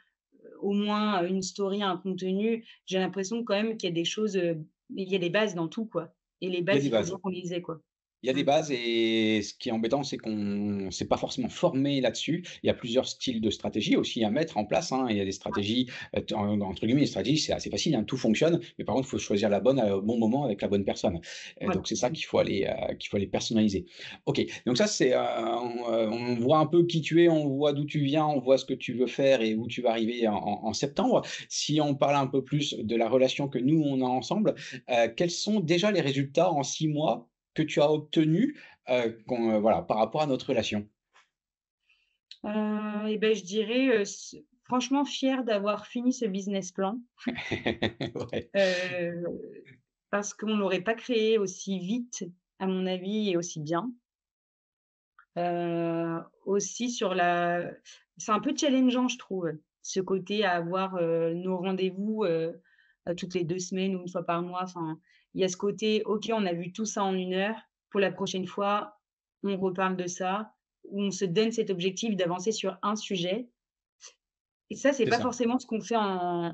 au moins, une story, un contenu, j'ai l'impression quand même qu'il y a des choses, il y a des bases dans tout, quoi et les Il y a bases, des il faut bases. bien qu'on les ait, quoi. Il y a des Mmh. bases et ce qui est embêtant, c'est qu'on s'est pas forcément formé là-dessus. Il y a plusieurs styles de stratégies aussi à mettre en place, hein. Il y a des stratégies, t en entre guillemets, «les stratégies», c'est assez facile, hein, tout fonctionne, mais par contre, il faut choisir la bonne, au bon moment avec la bonne personne. Voilà. Donc c'est ça Mmh. qu'il faut aller personnaliser. OK, donc ça c'est, on voit un peu qui tu es, on voit d'où tu viens, on voit ce que tu veux faire et où tu vas arriver en septembre. Si on parle un peu plus de la relation que nous, on a ensemble, quels sont déjà les résultats en 6 mois que tu as obtenu, voilà, par rapport à notre relation? Et beh, je dirais, franchement fière d'avoir fini ce business plan, Ouais, heu, parce qu'on l'aurait pas créé aussi vite, à mon avis et aussi bien. Aussi sur la c'est un peu challengeant, je trouve, ce côté à avoir, nos rendez-vous, toutes les 2 semaines ou une fois par mois. Enfin, il y a ce côté: «OK, on a vu tout ça en 1 heure. Pour la prochaine fois, on reparle de ça», où on se donne cet objectif d'avancer sur un sujet et ça, c'est c'est pas ça. forcément ce qu'on fait en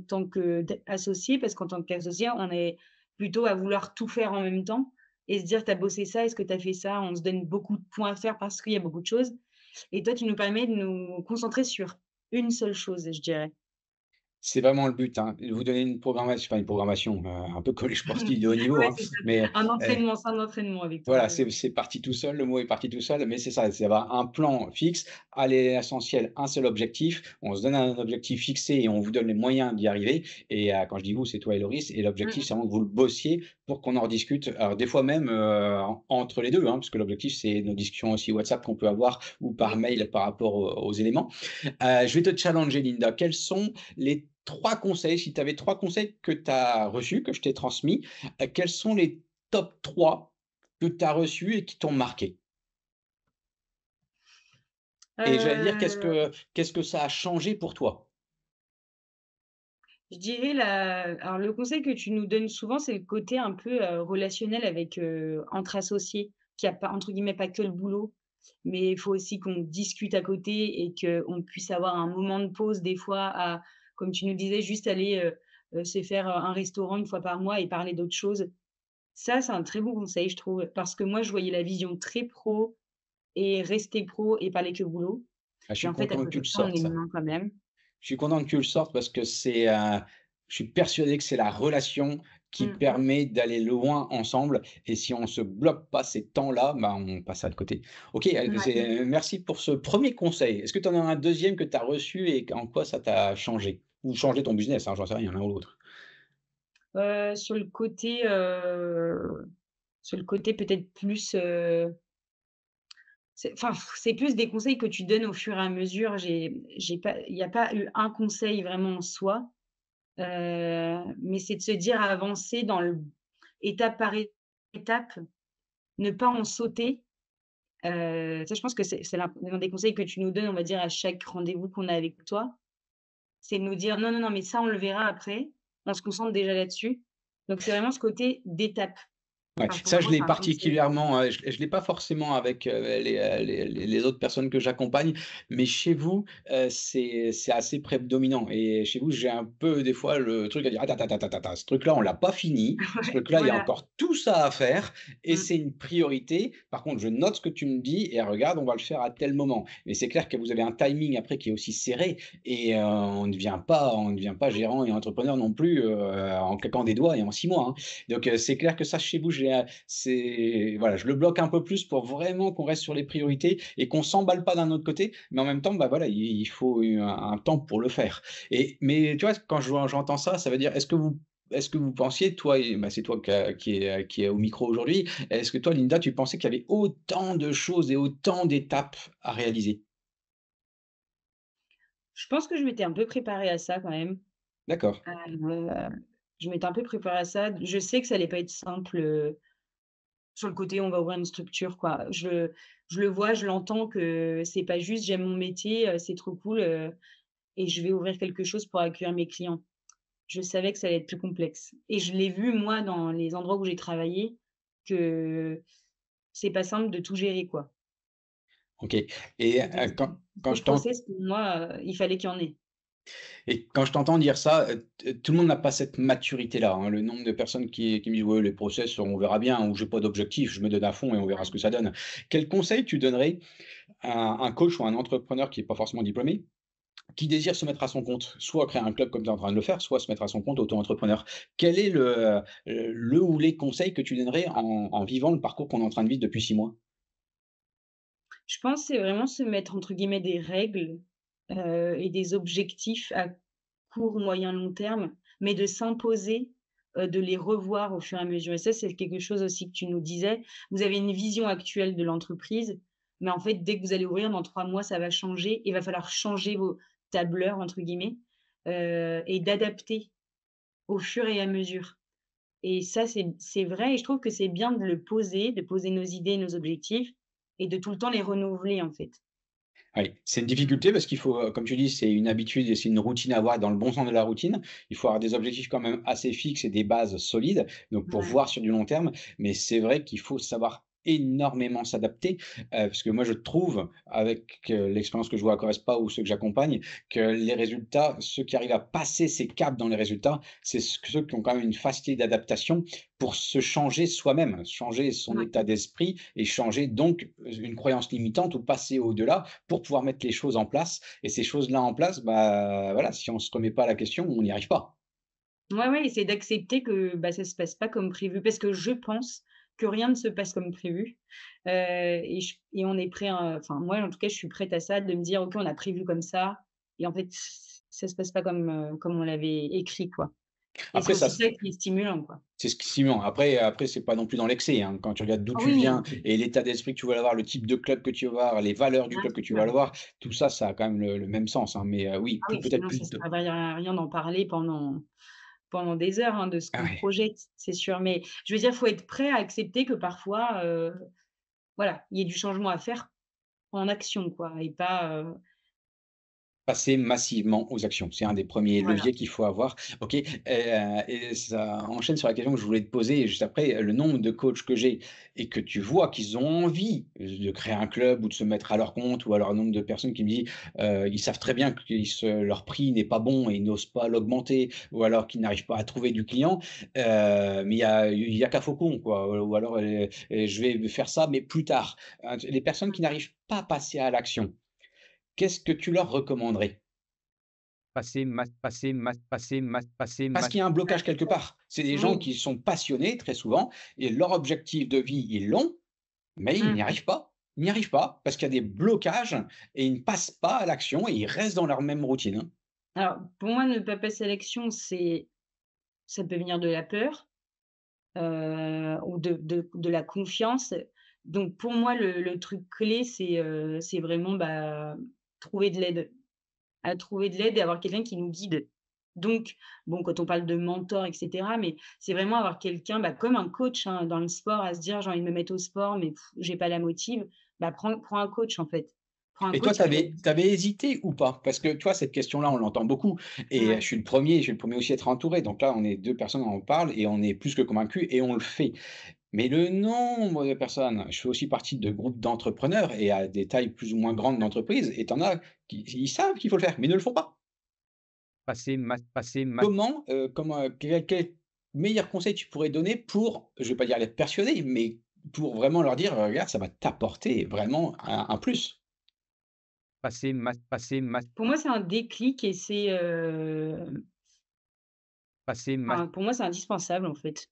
tant qu'associé, parce qu'en tant qu'associé, on est plutôt à vouloir tout faire en même temps et se dire: «Tu as bossé ça, est-ce que tu as fait ça?» On se donne beaucoup de points à faire parce qu'il y a beaucoup de choses et toi, tu nous permets de nous concentrer sur une seule chose, je dirais. C'est vraiment le but, hein, de vous donner une programmation, enfin une programmation, un peu collège sportif de haut niveau, Ouais, hein, c'est ça. mais C'est un entraînement avec toi, voilà, ouais. c'est parti tout seul, le mot est parti tout seul, mais c'est ça, c'est avoir un plan fixe, aller à l'essentiel, un seul objectif. On se donne un objectif fixé et on vous donne les moyens d'y arriver et quand je dis vous, c'est toi et Loris et l'objectif, c'est Mmh. vraiment que vous le bossiez pour qu'on en rediscute. Alors des fois même, entre les 2, hein, parce que l'objectif, c'est nos discussions aussi WhatsApp qu'on peut avoir ou par Oui. mail par rapport aux éléments. Je vais te challenger Linda. Quels sont les 3 conseils, si tu avais 3 conseils que tu as reçus, que je t'ai transmis, quels sont les top 3 que tu as reçus et qui t'ont marqué? Et j'allais dire, Heu, qu'est-ce que ça a changé pour toi? je dirais la alors le conseil que tu nous donnes souvent, c'est le côté un peu, relationnel avec, entre associés, qui a pas entre guillemets «pas que le boulot». Mais il faut aussi qu'on discute à côté et qu'on puisse avoir un moment de pause des fois à, comme tu nous disais, juste aller, se faire, un restaurant une fois par mois et parler d'autre chose. Ça, c'est un très bon conseil, je trouve, parce que moi, je voyais la vision très pro et rester pro et parler que boulot. Ah, je Mais suis en fait, à content que tu côté le de ça, on est sortes ça. humain quand même. Je suis content que tu le sortes parce que je suis persuadé que c'est la relation qui Mmh mh. permet d'aller loin ensemble et si on se bloque pas ces temps-là, bah, on passe à de côté. OK, Ouais. merci pour ce premier conseil. Est-ce que tu en as un deuxième que tu as reçu et en quoi ça t'a changé? Ou changé ton business, hein, j'en sais rien, l'un ou l'autre? Sur le côté, peut-être plus, c'est plus des conseils que tu donnes au fur et à mesure. J'ai pas il y a pas eu un conseil vraiment en soi, mais c'est de se dire avancer dans le étape par étape, ne pas en sauter. Ça, je pense que c'est l'un des conseils que tu nous donnes, on va dire, à chaque rendez-vous qu'on a avec toi. C'est de nous dire: «Non, non, non, mais ça, on le verra après. On se concentre déjà là-dessus». Donc c'est vraiment ce côté d'étape. Ouais, Enfin, pour ça je moi, c'est l'ai un conseil. particulièrement, je l'ai pas forcément avec, les autres personnes que j'accompagne, mais chez vous, c'est assez prédominant et chez vous, j'ai un peu des fois le truc à dire: «Attends, attends, attends, attends, ce truc-là, on l'a pas fini, ce Ouais, truc-là, il y a voilà. encore tout ça à faire et Mmh. c'est une priorité. Par contre, je note ce que tu me dis et regarde, on va le faire à tel moment». Mais c'est clair que vous avez un timing après qui est aussi serré et on ne devient pas gérant et entrepreneur non plus, en claquant des doigts et en 6 mois, hein. Donc, c'est clair que ça chez vous, c'est voilà, je le bloque un peu plus pour vraiment qu'on reste sur les priorités et qu'on s'emballe pas d'un autre côté, mais en même temps, bah, voilà, il faut un temps pour le faire mais tu vois, quand j'entends ça, ça veut dire est-ce que vous pensiez, toi et bah, c'est toi qui est au micro aujourd'hui, est-ce que toi, Linda, tu pensais qu'il y avait autant de choses et autant d'étapes à réaliser? Je pense que je m'étais un peu préparée à ça quand même. D'accord. Heu, je m'étais un peu préparée à ça. Je sais que ça allait pas être simple, sur le côté, on va ouvrir une structure, quoi. Je le vois, je l'entends que c'est pas juste: «J'aime mon métier, c'est trop cool, et je vais ouvrir quelque chose pour accueillir mes clients». Je savais que ça allait être plus complexe et je l'ai vu, moi, dans les endroits où j'ai travaillé, que c'est pas simple de tout gérer, quoi. OK et Donc quand ce je t'en process, pour moi, il fallait qu'il y en ait. Et quand je t'entends dire ça, tout le monde n'a pas cette maturité-là, hein. Le nombre de personnes qui me disent: «Ouais, les process, on verra bien» ou «J'ai pas d'objectif, je me donne à fond et on verra ce que ça donne». Quel conseil tu donnerais à un coach ou un entrepreneur qui est pas forcément diplômé, qui désire se mettre à son compte? Soit créer un club comme tu es en train de le faire, soit se mettre à son compte auto-entrepreneur. Quel est le ou les conseils que tu donnerais en vivant le parcours qu'on est en train de vivre depuis 6 mois? Je pense, c'est vraiment se mettre entre guillemets «des règles», et des objectifs à court, moyen, long terme, mais de s'imposer, de les revoir au fur et à mesure et ça, c'est quelque chose aussi que tu nous disais. Vous avez une vision actuelle de l'entreprise, mais en fait, dès que vous allez ouvrir dans 3 mois, ça va changer. Il va falloir changer vos «tableurs» entre guillemets, et d'adapter au fur et à mesure et ça, c'est vrai et je trouve que c'est bien de le poser, de poser nos idées, nos objectifs et de tout le temps les renouveler, en fait. Oui, c'est une difficulté parce qu'il faut, comme tu dis, c'est une habitude et c'est une routine à avoir dans le bon sens de la routine. Il faut avoir des objectifs quand même assez fixes et des bases solides, donc pour Ouais. voir sur du long terme. Mais c'est vrai qu'il faut savoir énormément s'adapter, parce que moi je trouve avec, l'expérience que je vois à Correspa ou ceux que j'accompagne, que les résultats, ceux qui arrivent à passer ces caps dans les résultats, c'est ceux qui ont quand même une facilité d'adaptation pour se changer soi-même, changer son Ouais. état d'esprit et changer donc, une croyance limitante ou passer au-delà pour pouvoir mettre les choses en place et ces choses-là en place, bah, voilà, si on se remet pas la question, on n'y arrive pas. Ouais, ouais et c'est d'accepter que, bah, ça se passe pas comme prévu parce que je pense que rien ne se passe comme prévu, et on est prêt à enfin moi, en tout cas, je suis prête à ça, de me dire: «OK, on a prévu comme ça» et en fait, ça se passe pas comme on l'avait écrit, quoi et c'est Après ça aussi ça qui est stimulant, quoi. c'est ce qui stimulant. Après c'est pas non plus dans l'excès, hein. Quand tu regardes d'où Ah tu oui, viens et l'état d'esprit que tu vas avoir, le type de club que tu vas avoir, les valeurs du bien club que tu vas sûr. avoir, tout ça, ça a quand même le même sens, hein. Mais, oui, Ah plus oui, peut-être sinon plus ça de servait à rien d'en parler pendant des heures, hein, de ce ah qu'on ouais. projette, c'est sûr. Mais je veux dire, faut être prêt à accepter que parfois, voilà, il y ait du changement à faire en action, quoi et pas, Passer massivement aux actions. C'est un des premiers voilà. leviers qu'il faut avoir. OK, et ça enchaîne sur la question que je voulais te poser juste après, le nombre de coachs que j'ai et que tu vois qu'ils ont envie de créer un club ou de se mettre à leur compte ou alors un nombre de personnes qui me disent, ils savent très bien que leur prix n'est pas bon et ils n'osent pas l'augmenter ou alors qu'ils n'arrivent pas à trouver du client, mais il y a qu'à faucon quoi, ou alors, je vais faire ça mais plus tard. Les personnes qui n'arrivent pas à passer à l'action, qu'est-ce que tu leur recommanderais? Parce qu'il y a un blocage quelque part. C'est des gens Oui. qui sont passionnés très souvent et leur objectif de vie, ils l'ont, mais ils n'y Mmh. arrivent pas. Ils n'y arrivent pas parce qu'il y a des blocages et ils ne passent pas à l'action et ils restent dans leur même routine, hein. Alors, pour moi, ne pas passer à l'action, ça peut venir de la peur, ou de la confiance. Donc pour moi, le truc clé, c'est vraiment, bah, trouver de l'aide. À trouver de l'aide et avoir quelqu'un qui nous guide. Donc, bon, quand on parle de mentor et cetera, mais c'est vraiment avoir quelqu'un, bah, comme un coach, hein, dans le sport, à se dire: «J'ai envie de me mettre au sport, mais j'ai pas la motive», bah, prends un coach, en fait. Prends un Et toi, coach tu qui va te avais hésité ou pas? Parce que tu vois, cette question-là, on l'entend beaucoup et ouais. je suis le premier aussi à être entouré. Donc là, on est 2 personnes, on en parle et on est plus que convaincus et on le fait. Mais le nombre de personnes, je fais aussi partie de groupes d'entrepreneurs et à des tailles plus ou moins grandes d'entreprises, et tu en as qui ils savent qu'il faut le faire, mais ils ne le font pas. Quel meilleur conseil tu pourrais donner pour, je vais pas dire les persuader, mais pour vraiment leur dire: «Regarde, ça va t'apporter vraiment un plus». Pour moi, c'est un déclic et c'est, enfin, pour moi, c'est indispensable, en fait.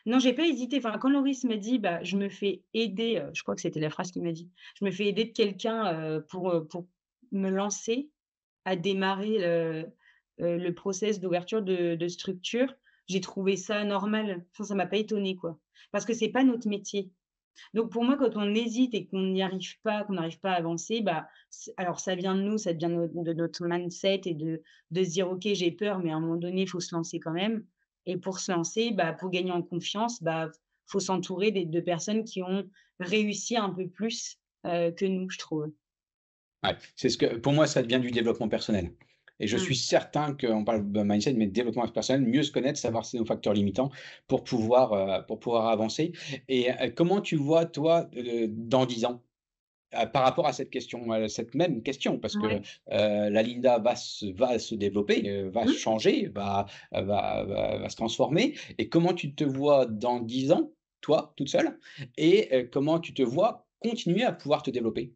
Non, j'ai pas hésité. Enfin, quand Loris m'a dit: «Bah, je me fais aider», je crois que c'était la phrase qu'il m'a dit. «Je me fais aider de quelqu'un, pour me lancer à démarrer le process d'ouverture de structure», j'ai trouvé ça normal. Enfin, ça m'a pas étonnée, quoi. Parce que c'est pas notre métier. Donc pour moi, quand on hésite et qu'on n'y arrive pas, qu'on n'arrive pas à avancer, bah, alors ça vient de nous, ça vient de notre mindset et de se dire: «OK, j'ai peur, mais à un moment donné, il faut se lancer quand même», et pour se lancer, bah, pour gagner en confiance, bah, faut s'entourer de personnes qui ont réussi un peu plus, que nous, je trouve. Ouais, c'est ce que pour moi, ça devient du développement personnel et je suis Mmh. certain qu'on parle de mindset, mais de développement personnel, mieux se connaître, savoir c'est nos facteurs limitants pour pouvoir avancer et comment tu vois toi, dans 10 ans? Par rapport à cette question, cette même question parce que, Ouais. la Linda va se développer, va Mmh. changer, va se transformer et comment tu te vois dans 10 ans, toi, toute seule et comment tu te vois continuer à pouvoir te développer?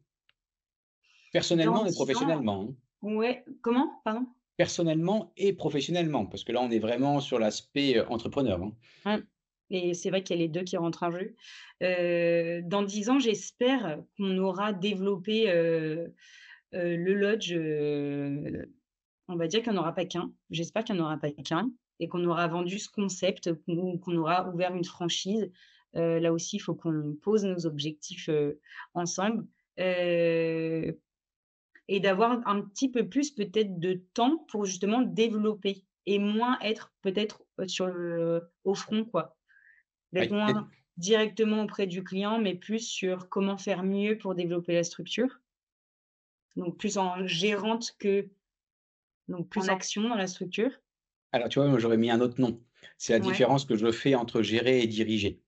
Dans Personnellement et 10 ans, professionnellement, hein. ouais, comment? Pardon? Personnellement et professionnellement, parce que là, on est vraiment sur l'aspect, entrepreneur, hein. Mmh, et c'est vrai qu'il y a les 2 qui rentrent en jeu. Dans 10 ans, j'espère qu'on aura développé, le lodge, on va dire qu'il n'y en aura pas qu'un. J'espère qu'il n'y en aura pas qu'un et qu'on aura vendu ce concept, qu'on aura ouvert une franchise. Là aussi, il faut qu'on pose nos objectifs, ensemble, heu et d'avoir un petit peu plus peut-être de temps pour justement développer et moins être peut-être, sur le au front, quoi. D'être Oui et moins directement auprès du client, mais plus sur comment faire mieux pour développer la structure. Donc plus en gérante que donc plus en action dans la structure. alors, tu vois, moi, j'aurais mis un autre nom. C'est la Ouais, différence que je fais entre gérer et diriger.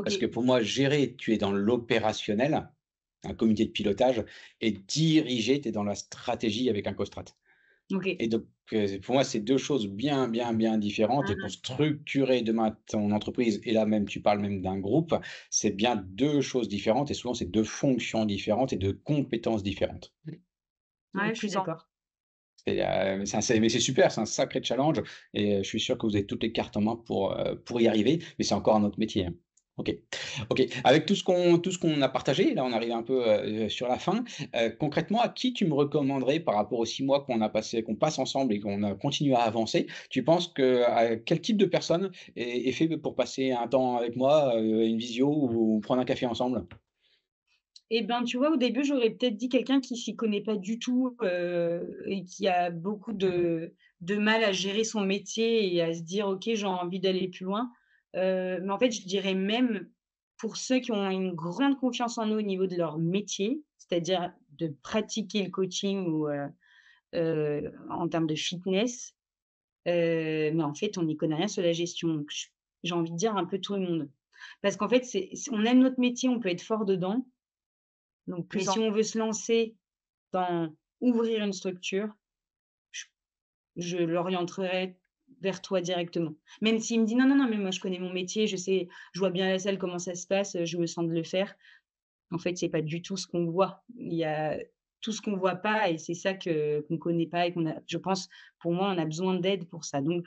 Parce que OK, pour moi, gérer, tu es dans l'opérationnel, un comité de pilotage et diriger, tu es dans la stratégie avec un co-strat. OK. Et donc, pour moi, c'est 2 choses bien, bien, bien différentes et Mmh pour mh. structurer demain ton entreprise et là même, tu parles même d'un groupe, c'est bien 2 choses différentes et souvent, c'est 2 fonctions différentes et 2 compétences différentes. Ouais, je suis d'accord. Mais c'est super, c'est un sacré challenge et je suis sûr que vous avez toutes les cartes en main pour y arriver, mais c'est encore un autre métier, hein. OK. OK. Avec tout ce qu'on a partagé, là, on arrive un peu, sur la fin. Concrètement, à qui tu me recommanderais par rapport aux 6 mois qu'on passe ensemble et qu'on a continué à avancer? Tu penses que à quel type de personne est fait pour passer un temps avec moi, une visio ou prendre un café ensemble? Et ben, tu vois, au début, j'aurais peut-être dit quelqu'un qui s'y connaît pas du tout, et qui a beaucoup de mal à gérer son métier et à se dire: «OK, j'ai envie d'aller plus loin». Mais en fait, je dirais même pour ceux qui ont une grande confiance en eux au niveau de leur métier, c'est-à-dire de pratiquer le coaching ou, en termes de fitness, mais en fait, on n'y connaît rien sur la gestion. Donc j'ai envie de dire un peu tout le monde. Parce qu'en fait, on aime notre métier, on peut être fort dedans, donc mais si on veut se lancer dans ouvrir une structure, je je l'orienterai vers toi directement. Même s'il me dit: «Non, non, non, mais moi je connais mon métier, je sais, je vois bien la salle, comment ça se passe, je me sens de le faire». En fait, c'est pas du tout ce qu'on voit. Il y a tout ce qu'on voit pas et c'est ça qu'on connaît pas et qu'on a, je pense, pour moi, on a besoin d'aide pour ça. Donc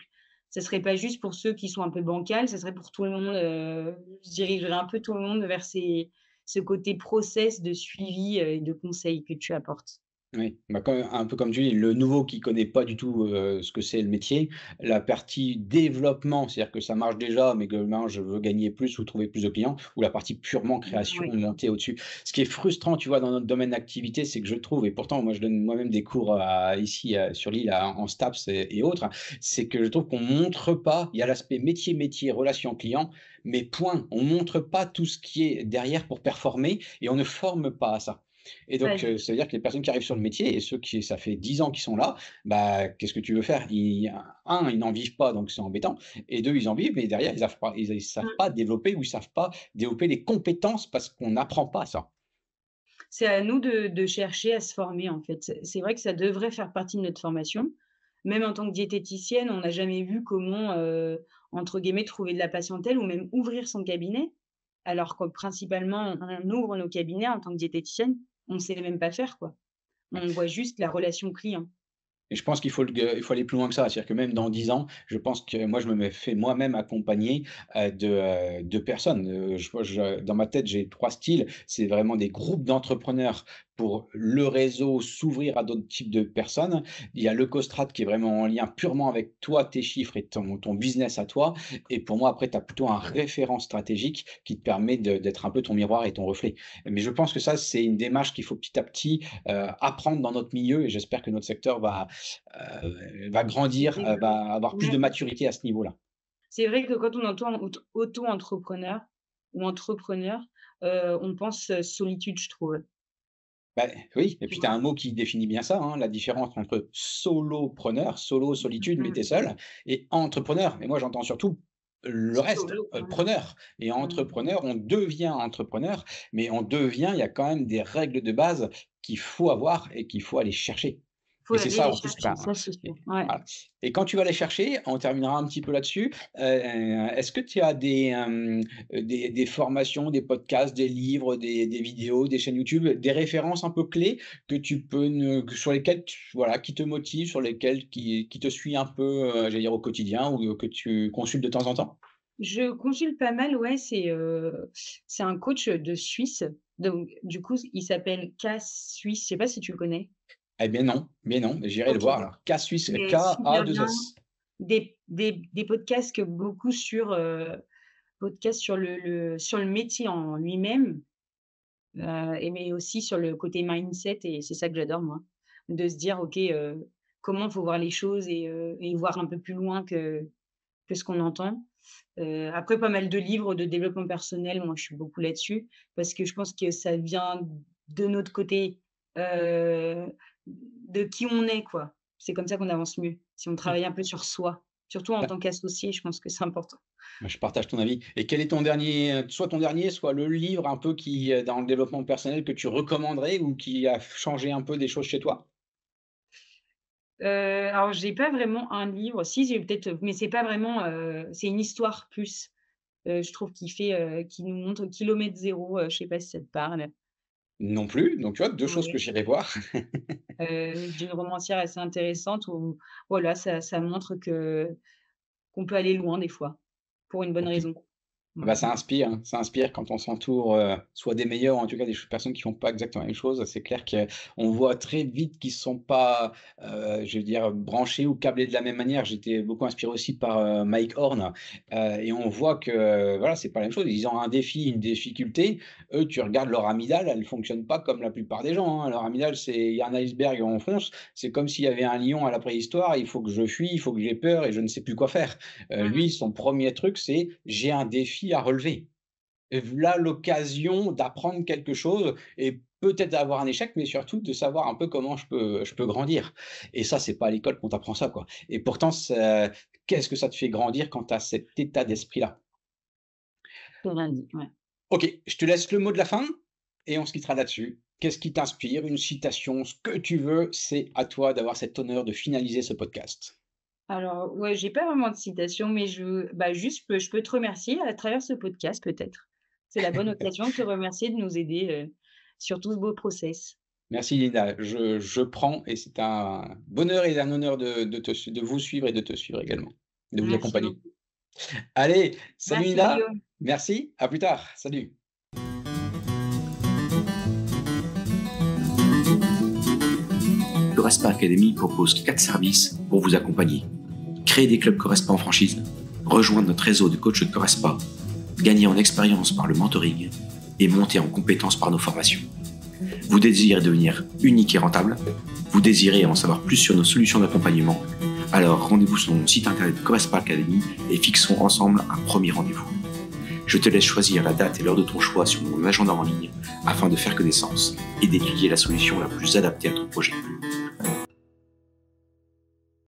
ça serait pas juste pour ceux qui sont un peu bancals, ça serait pour tout le monde, je dirigerais un peu tout le monde vers ce côté process de suivi, et de conseils que tu apportes. Oui, bah, comme un peu comme tu dis, le nouveau qui connaît pas du tout, ce que c'est le métier, la partie développement, c'est-à-dire que ça marche déjà, mais que maintenant je veux gagner plus ou trouver plus de clients, ou la partie purement création, Ouais. monter au-dessus. Ce qui est frustrant, tu vois, dans notre domaine d'activité, c'est que je trouve et pourtant moi je donne moi-même des cours ici, sur l'île en STAPS et autres, c'est que je trouve qu'on montre pas, il y a l'aspect métier, relation client, mais point. On montre pas tout ce qui est derrière pour performer et on ne forme pas à ça. Et donc, Ouais. ça veut dire que les personnes qui arrivent sur le métier et ceux qui ça fait 10 ans qu'ils sont là, bah, qu'est-ce que tu veux faire? Ils n'en vivent pas, donc c'est embêtant et 2 ils en vivent, mais derrière ils savent Mmh. pas développer ou ils savent pas développer les compétences parce qu'on n'apprend pas ça. C'est à nous de chercher à se former, en fait. C'est vrai que ça devrait faire partie de notre formation. Même en tant que diététicienne, on n'a jamais vu comment, entre guillemets, «trouver de la patientèle» ou même ouvrir son cabinet. Alors que principalement, on ouvre nos cabinets en tant que diététicienne, on ne sait même pas faire, quoi. On voit juste la relation client. Et je pense il faut aller plus loin que ça. C'est-à-dire que même dans 10 ans, je pense que moi, je me fais moi-même accompagner, de personnes. Dans ma tête, j'ai 3 styles. C'est vraiment des groupes d'entrepreneurs pour le réseau, s'ouvrir à d'autres types de personnes. Il y a le Costrat qui est vraiment en lien purement avec toi, tes chiffres et ton business à toi. Et pour moi, après, tu as plutôt un référent stratégique qui te permet d'être un peu ton miroir et ton reflet. Mais je pense que ça, c'est une démarche qu'il faut petit à petit, apprendre dans notre milieu et j'espère que notre secteur va grandir, va avoir plus de Ouais. maturité à ce niveau-là. C'est vrai que quand on entend auto-entrepreneur ou entrepreneur, on pense, solitude, je trouve. Bah, oui et Tu puis tu as vois? un mot qui définit bien ça, hein, la différence entre solopreneur, solo, solitude, mais Mmh. tu es seul et entrepreneur. Et moi, j'entends surtout le reste, Solopreneur. preneur et Mmh. entrepreneur, on devient entrepreneur, mais on devient il y a quand même des règles de base qu'il faut avoir et qu'il faut aller chercher. Faut Et c'est aller ça les en plus, chercher, ben, ça c'est sûr. et Ouais. voilà et quand tu vas les chercher, on terminera un petit peu là-dessus, est-ce que tu as des formations, des podcasts, des livres, des vidéos, des chaînes YouTube, des références un peu clés que tu peux ne que sur lesquelles voilà, qui te motivent, sur lesquelles qui te suit un peu, j'allais dire au quotidien ou que tu consultes de temps en temps? Je consulte pas mal, ouais, c'est un coach, de Suisse, donc du coup, il s'appelle K Suisse, je sais pas si tu le connais? Eh bien non, mais j'irai le OK, voir alors. K Suisse, il est super bien. K-A-2-S. Des podcasts que beaucoup sur, podcasts sur le métier en lui-même, et mais aussi sur le côté mindset et c'est ça que j'adore moi. De se dire: «OK, comment faut voir les choses et voir un peu plus loin que ce qu'on entend». Après pas mal de livres de développement personnel, moi je suis beaucoup là-dessus, parce que je pense que ça vient de notre côté, de qui on est quoi. C'est comme ça qu'on avance mieux, si on travaille un peu sur soi, surtout en Bah, tant qu'associé, je pense que c'est important. je partage ton avis et quel est ton dernier, soit le livre un peu qui, dans le développement personnel que tu recommanderais ou qui a changé un peu des choses chez toi? Alors j'ai pas vraiment un livre, si j'ai peut-être, mais c'est pas vraiment, c'est une histoire plus, je trouve qui nous montre kilomètre zéro, je sais pas si ça te parle? Non plus, donc tu vois, 2 choses que Ouais. j'irai voir. D'une romancière assez intéressante où voilà, ça montre qu'on peut aller loin des fois, pour une bonne OK. raison. Bah, Voilà. ça inspire quand on s'entoure, soit des meilleurs ou en tout cas des personnes qui font pas exactement la même chose. C'est clair qu'on voit très vite qu'ils sont pas, je veux dire, branchés ou câblés de la même manière. J'étais beaucoup inspiré aussi par, Mike Horn, et on voit que, voilà, c'est pas la même chose. Ils ont un défi, une difficulté. Eux, tu regardes leur amygdale, elle fonctionne pas comme la plupart des gens, hein. Leur amygdale, il y a un iceberg et on fonce. C'est comme s'il y avait un lion à la préhistoire, il faut que je fuis, il faut que j'ai peur et je ne sais plus quoi faire. Mmh. Lui, son premier truc, c'est: «J'ai un défi à relever». Et voilà l'occasion d'apprendre quelque chose et peut-être avoir un échec, mais surtout de savoir un peu comment je peux grandir. Et ça, c'est pas à l'école qu'on t'apprend ça, quoi. Et pourtant, qu'est-ce que ça te fait grandir quand tu as cet état d'esprit-là? C'est lundi, ouais. OK, je te laisse le mot de la fin et on se quittera là-dessus. Qu'est-ce qui t'inspire? Une citation, ce que tu veux, c'est à toi d'avoir cet honneur de finaliser ce podcast. Alors ouais, j'ai pas vraiment de citation, mais juste, je peux te remercier à travers ce podcast peut-être. C'est la bonne occasion de te remercier de nous aider, sur tout ce beau process. Merci Linda, je prends et c'est un bonheur et un honneur de vous suivre et de te suivre également, de vous Merci accompagner. beaucoup. Allez, salut Merci Linda, Guillaume. merci, à plus tard, salut. Correspa Academy propose 4 services pour vous accompagner. Créer des clubs Correspa en franchise, rejoindre notre réseau de coachs de Correspa, gagner en expérience par le mentoring et monter en compétences par nos formations. Vous désirez devenir unique et rentable? Vous désirez en savoir plus sur nos solutions d'accompagnement? Alors rendez-vous sur mon site internet Correspa Academy et fixons ensemble un premier rendez-vous. Je te laisse choisir la date et l'heure de ton choix sur mon agenda en ligne afin de faire connaissance et d'étudier la solution la plus adaptée à ton projet.